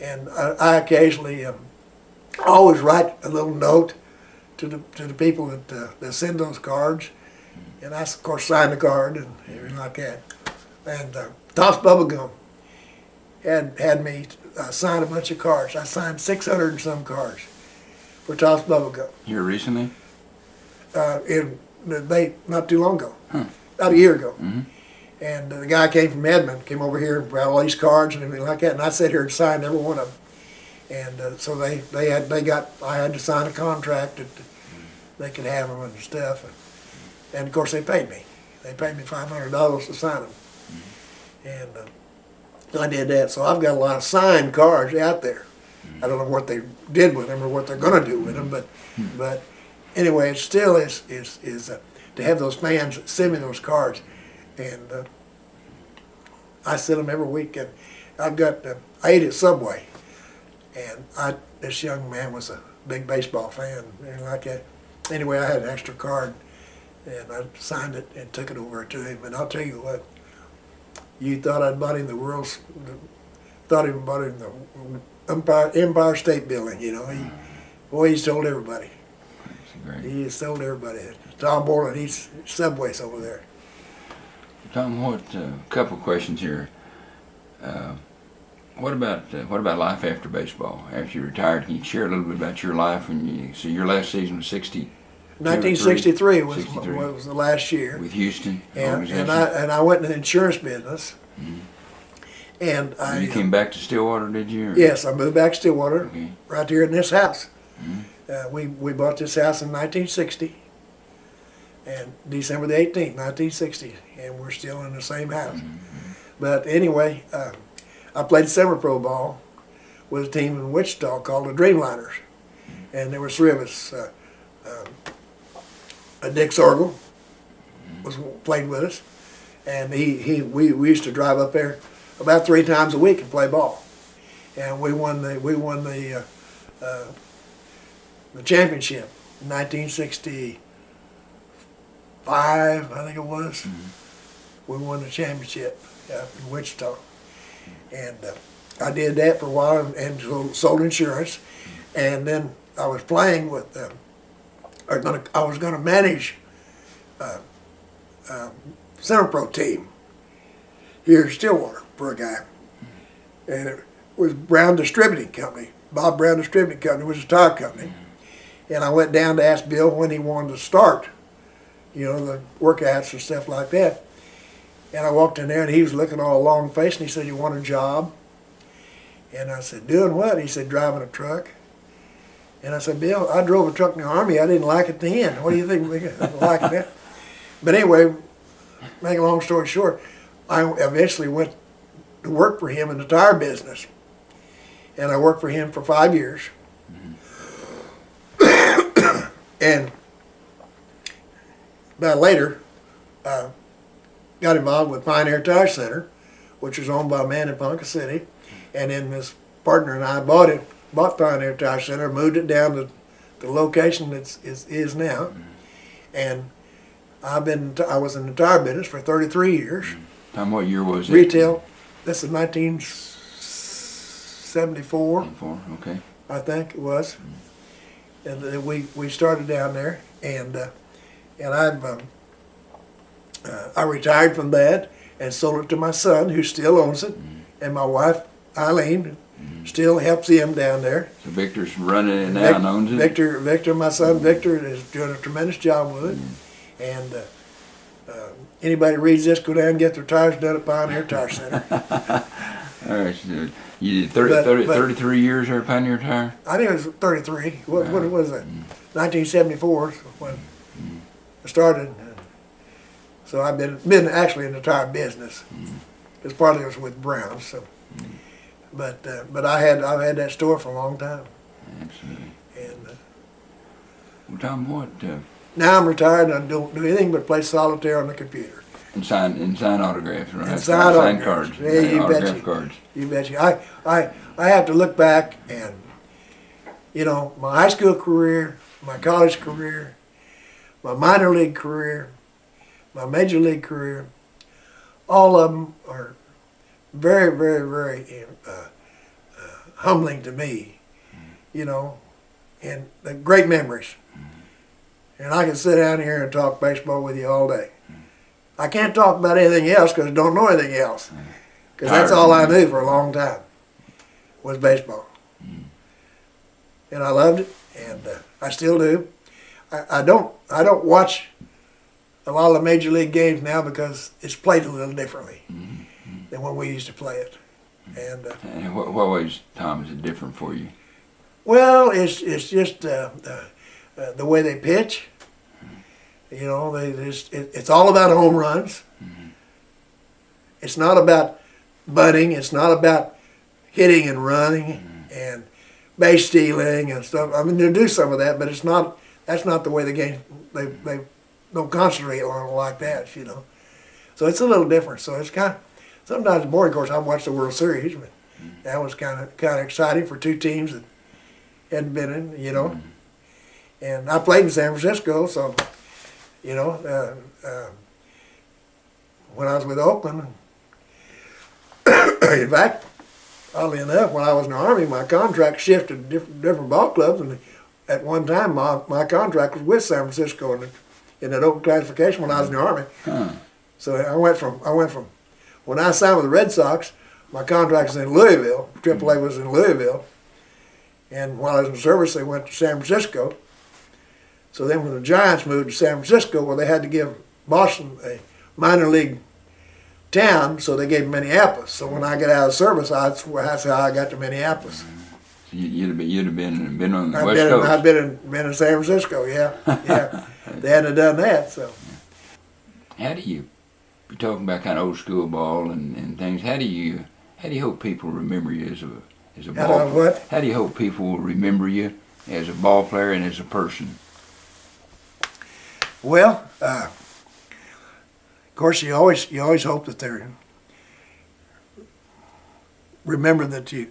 and I occasionally always write a little note to the people that send those cards, and I of course sign the card and everything like that. And Tops Bubblegum had me sign a bunch of cards. I signed 600 and some cards for Tops Bubblegum. Here recently? Not too long ago, Huh. about a year ago. And the guy came from Edmond, came over here and brought all these cards and everything like that. And I sat here and signed every one of them. And so I had to sign a contract that they could have them and stuff. And of course they paid me. They paid me $500 to sign them. And I did that. So I've got a lot of signed cards out there. I don't know what they did with them or what they're going to do with them, but anyway, it still is to have those fans send me those cards. And I send them every week. And I ate at Subway, and this young man was a big baseball fan and like that. Anyway, I had an extra card, and I signed it and took it over to him. And I'll tell you what, you thought I'd bought him the Empire State Building. You know, he's told everybody. He has told everybody. Tom Borland, he's Subway's over there. Tom, couple questions here. What about life after baseball? After you retired, can you share a little bit about your life? So your last season was 1963 was the last year with Houston. And I went in the insurance business. And you came back to Stillwater, did you? Yes, I moved back to Stillwater, right here in this house. We bought this house in 1960, and December the 18th, 1960, and we're still in the same house. But anyway, I played semi-pro ball with a team in Wichita called the Dreamliners, and there were three of us. Dick Sorgel played with us, and we used to drive up there about 3 times a week and play ball, and we won the championship in 1965, I think it was. We won the championship in Wichita, and I did that for a while and sold insurance, and then I was playing with. I was going to manage semi-pro team here in Stillwater for a guy, and it was Brown Distributing Company. Bob Brown Distributing Company was a tire company, and I went down to ask Bill when he wanted to start, the workouts and stuff like that. And I walked in there, and he was looking all long-faced, and he said, "You want a job?" And I said, "Doing what?" He said, "Driving a truck." And I said, "Bill, I drove a truck in the Army. I didn't like it then. What do you think? I like that." But anyway, make a long story short, I eventually went to work for him in the tire business. And I worked for him for 5 years. And about later, got involved with Pioneer Tire Center, which was owned by a man in Ponca City. And then his partner and I bought Pioneer Tire Center, moved it down to the location that is now. And I was in the tire business for 33 years. Tom, what year was it? Retail. This is 1974. Okay. I think it was. And then we started down there, and I retired from that and sold it to my son, who still owns it, and my wife Eileen still helps him down there. So Victor's running it now and owns it? Victor, my son Victor, is doing a tremendous job with it. And anybody reads this, go down and get their tires done at Pioneer Tire Center. All right, so you did 33 years there at Pioneer Tire? I think it was 33. What was it? 1974 when I started. So I've been actually in the tire business. Because partly it was with Brown. So, but I've had that store for a long time. Absolutely. And well, Tom, what? now I'm retired and I don't do anything but play solitaire on the computer. And sign autographs, right? And sign cards. Yeah, you autograph cards. You betcha. I have to look back and, you know, my high school career, my college career, my minor league career, my major league career, all of them are very, very, very humbling to me, you know, and great memories. And I can sit down here and talk baseball with you all day. I can't talk about anything else because I don't know anything else. Because that's all I knew for a long time was baseball. And I loved it, and I still do. I don't watch a lot of the major league games now because it's played a little differently than when we used to play it. And in what ways, Tom, is it different for you? Well, it's just the way they pitch. You know, it's all about home runs. It's not about butting. It's not about hitting and running and base stealing and stuff. I mean, they do some of that, but it's not. That's not the way the game. They don't concentrate on it like that. You know, so it's a little different. So it's kind of sometimes boring. Of course, I watched the World Series, but that was kind of exciting for two teams that hadn't been in. You know, and I played in San Francisco, so. You know, when I was with Oakland, in fact, oddly enough, when I was in the Army, my contract shifted to different ball clubs, and at one time my contract was with San Francisco in that Oakland classification when I was in the Army. So I went from when I signed with the Red Sox, my contract was in Louisville. AAA was in Louisville, and while I was in service, they went to San Francisco. So then when the Giants moved to San Francisco, well, they had to give Boston a minor league town, so they gave Minneapolis. So when I got out of service, that's how I got to Minneapolis. So you'd have been on the West Coast. I've been in San Francisco, yeah. They hadn't done that, so. How do you, you're talking about kind of old school ball and things, how do you hope people remember you as a ball player? What? How do you hope people will remember you as a ball player and as a person? Well, of course, you always hope that they're remember that you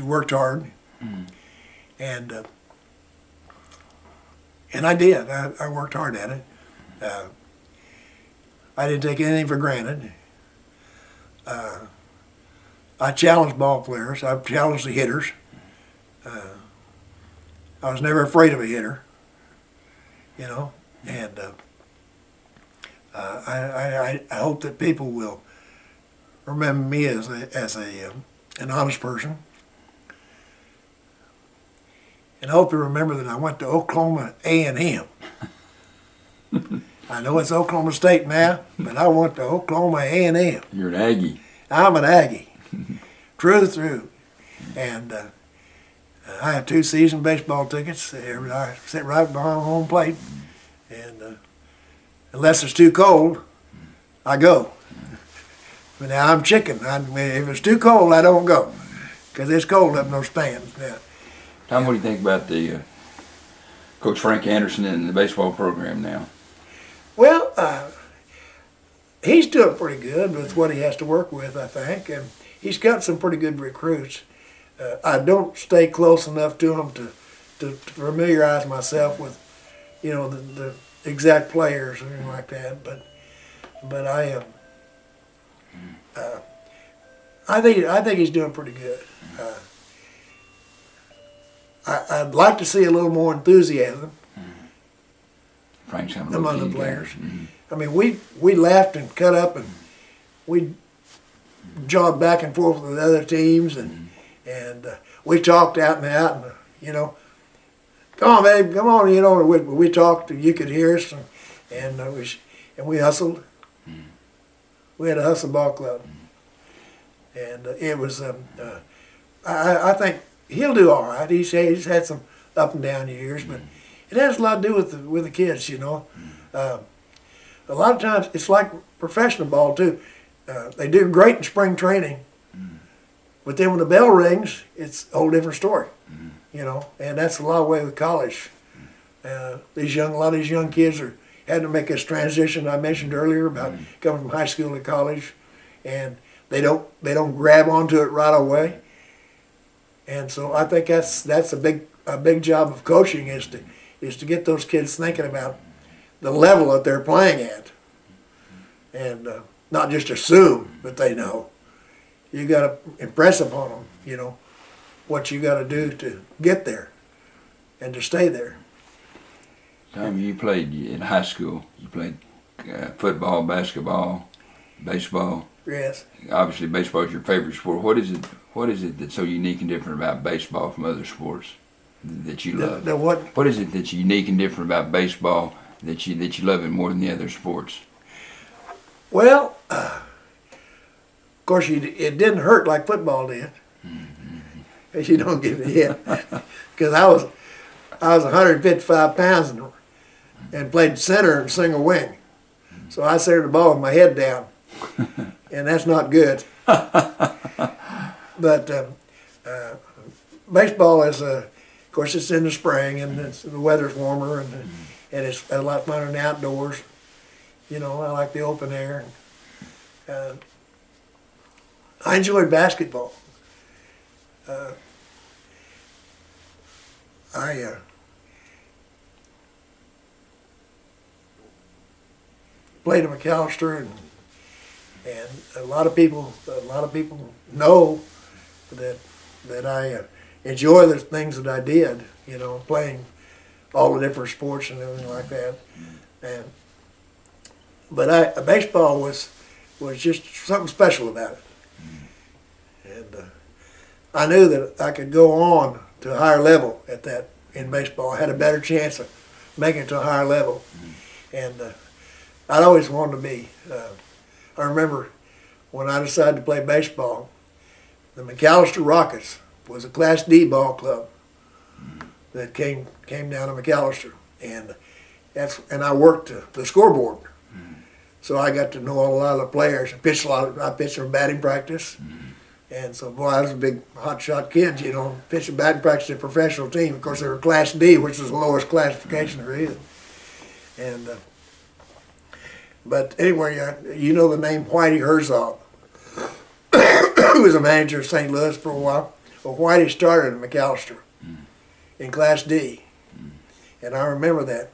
worked hard, and I did. I worked hard at it. I didn't take anything for granted. I challenged ball players. I challenged the hitters. I was never afraid of a hitter. You know, and I hope that people will remember me as an honest person, and I hope you remember that I went to Oklahoma A&M. I know it's Oklahoma State now, but I went to Oklahoma A&M. You're an Aggie. I'm an Aggie, through, and. I have 2 season baseball tickets. I sit right behind home plate, and unless it's too cold, I go. But now I'm chicken. If it's too cold, I don't go, because it's cold up in those stands now. Tom, what do you think about the Coach Frank Anderson and the baseball program now? Well, he's doing pretty good with what he has to work with, I think, and he's got some pretty good recruits. I don't stay close enough to him to familiarize myself with, you know, the exact players or anything like that. But I think he's doing pretty good. I'd like to see a little more enthusiasm among the players. I mean, we laughed and cut up and we jogged back and forth with other teams and we talked out and out, and you know, come on, babe, come on, you know. We talked, and you could hear us, and we hustled. We had a hustle ball club. And it was, I think he'll do all right. He's had some up and down years, but it has a lot to do with the kids, you know. A lot of times it's like professional ball too. They do great in spring training, but then when the bell rings, it's a whole different story, you know. And that's a lot of way with college. A lot of these young kids are had to make this transition I mentioned earlier about coming from high school to college, and they don't grab onto it right away. And so I think that's a big job of coaching is to get those kids thinking about the level that they're playing at, and not just assume that they know. You got to impress upon them, you know, what you got to do to get there and to stay there. Tom, you played in high school. You played football, basketball, baseball. Yes. Obviously, baseball is your favorite sport. What is it that's so unique and different about baseball from other sports that you love? The what? What is it that's unique and different about baseball that you love it more than the other sports? Well, of course, it didn't hurt like football did. Because you don't get hit. Because I was 155 pounds and played center and single wing. So I centered the ball with my head down. And that's not good. But baseball is, of course, it's in the spring and the weather's warmer and it's a lot funner than the outdoors. You know, I like the open air. I enjoyed basketball. I played at McAlester, and a lot of people know that I enjoy the things that I did. You know, playing all the different sports and everything like that. But baseball was just something special about it, and I knew that I could go on to a higher level in baseball. I had a better chance of making it to a higher level, and I'd always wanted to be. I remember when I decided to play baseball, the McAlester Rockets was a Class D ball club that came down to McAlester, and I worked the scoreboard. So I got to know a lot of the players. I pitched their batting practice. And so, boy, I was a big hot-shot kid, you know, pitching batting practice at a professional team. Of course, they were Class D, which is the lowest classification there is. And, but anyway, you know the name Whitey Herzog, who was a manager of St. Louis for a while. Well, Whitey started at McAlester in Class D. And I remember that.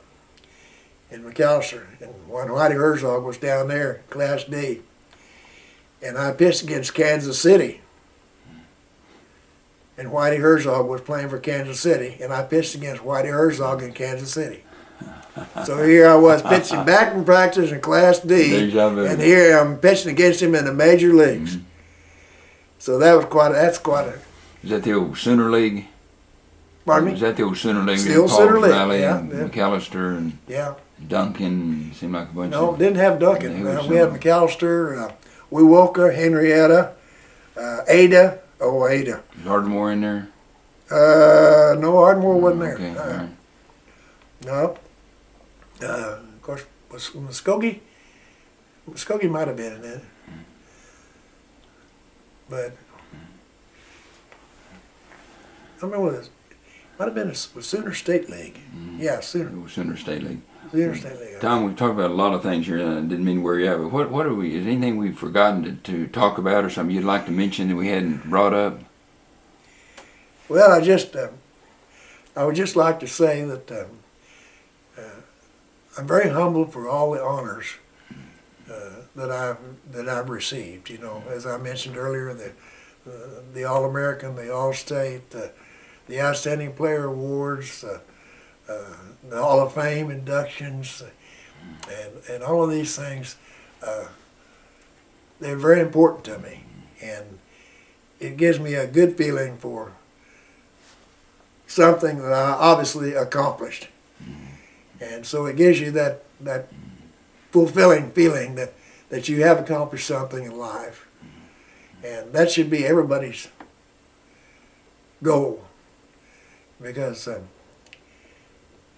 In McAlester, and when Whitey Herzog was down there, Class D, and I pitched against Kansas City, and Whitey Herzog was playing for Kansas City, and I pitched against Whitey Herzog in Kansas City. So here I was pitching batting practice in Class D, and here I'm pitching against him in the major leagues. So that's quite a. Is that the old Sooner League? Pardon me? Is that the old Sooner League? Still Sooner League, and McAlester and Duncan, seemed like a bunch of... No, didn't have Duncan. We had McAlester, Wewoka, Henrietta, Ada. Oh, Ada. Is Ardmore in there? No, Ardmore wasn't there. Okay, all right. No. Of course, was Muskogee? Muskogee might have been in it. But I don't remember this. Might have been a Sooner State League. Yeah, Sooner. Sooner State League. Sooner State League. Tom, we've talked about a lot of things here, and I didn't mean to wear you out, but what are we, is anything we've forgotten to talk about or something you'd like to mention that we hadn't brought up? Well, I would just like to say that I'm very humbled for all the honors that I've received. You know, as I mentioned earlier, the All-American, the All-State, the Outstanding Player Awards, the Hall of Fame inductions, and all of these things. They're very important to me, and it gives me a good feeling for something that I obviously accomplished. And so it gives you that fulfilling feeling that you have accomplished something in life. And that should be everybody's goal, because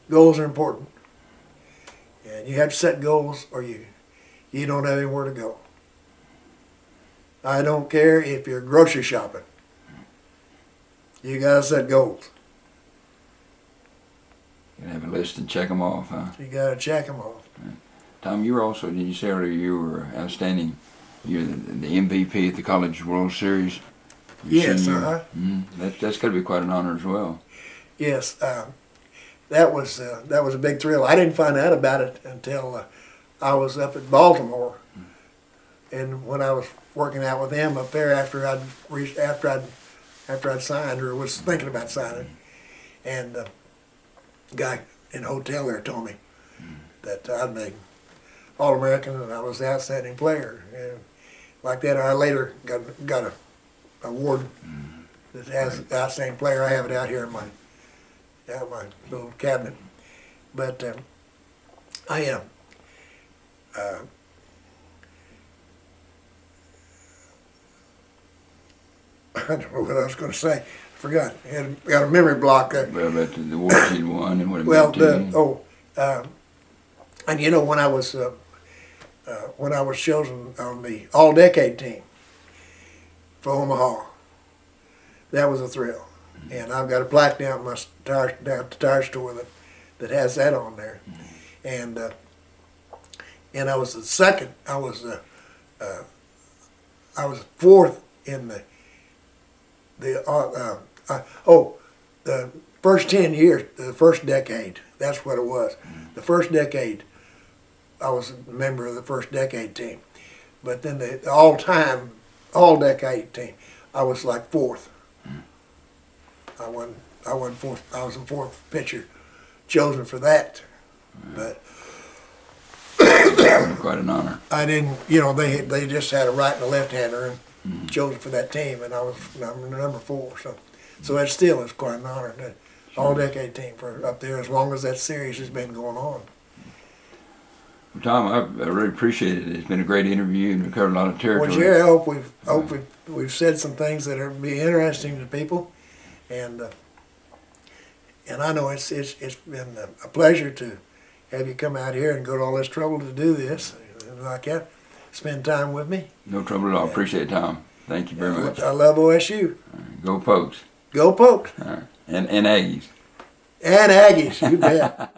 goals are important. And you have to set goals or you don't have anywhere to go. I don't care if you're grocery shopping. You got to set goals. You have a list and check them off, huh? You got to check them off. Tom, you were also, did you say earlier you were outstanding, you're the MVP at the College World Series? Yes, That's got to be quite an honor as well. Yes, that was a big thrill. I didn't find out about it until I was up at Baltimore, and when I was working out with them up there after I'd signed or was thinking about signing, and the guy in the hotel there told me that I'd made All-American and I was the outstanding player. And like that, I later got a award that has outstanding player. I have it out here in my little cabinet. But I am. I don't know what I was going to say. I forgot. I got a memory block. Well, about the awards you won and what it meant to you. And you know, when I was chosen on the all-decade team for Omaha, that was a thrill. And I've got a plaque down at the tire store that has that on there. And I was the second. I was fourth in the first 10 years, the first decade. That's what it was. The first decade, I was a member of the first decade team. But then the all-time, all-decade team, I was like fourth. I won fourth. I was the fourth pitcher chosen for that. But quite an honor. I didn't, you know, they just had a right and a left-hander and chosen for that team, and I was number 4. So it still is quite an honor. The all-decade team for up there as long as that series has been going on. Well, Tom, I really appreciate it. It's been a great interview and we've covered a lot of territory. Well, Jerry, I hope we've said some things that are be interesting to people, and I know it's been a pleasure to have you come out here and go to all this trouble to do this, and like that, spend time with me. No trouble at all. Appreciate it, Tom. Thank you very much. I love OSU. Go Pokes. Go Pokes. And Aggies. And Aggies, you bet.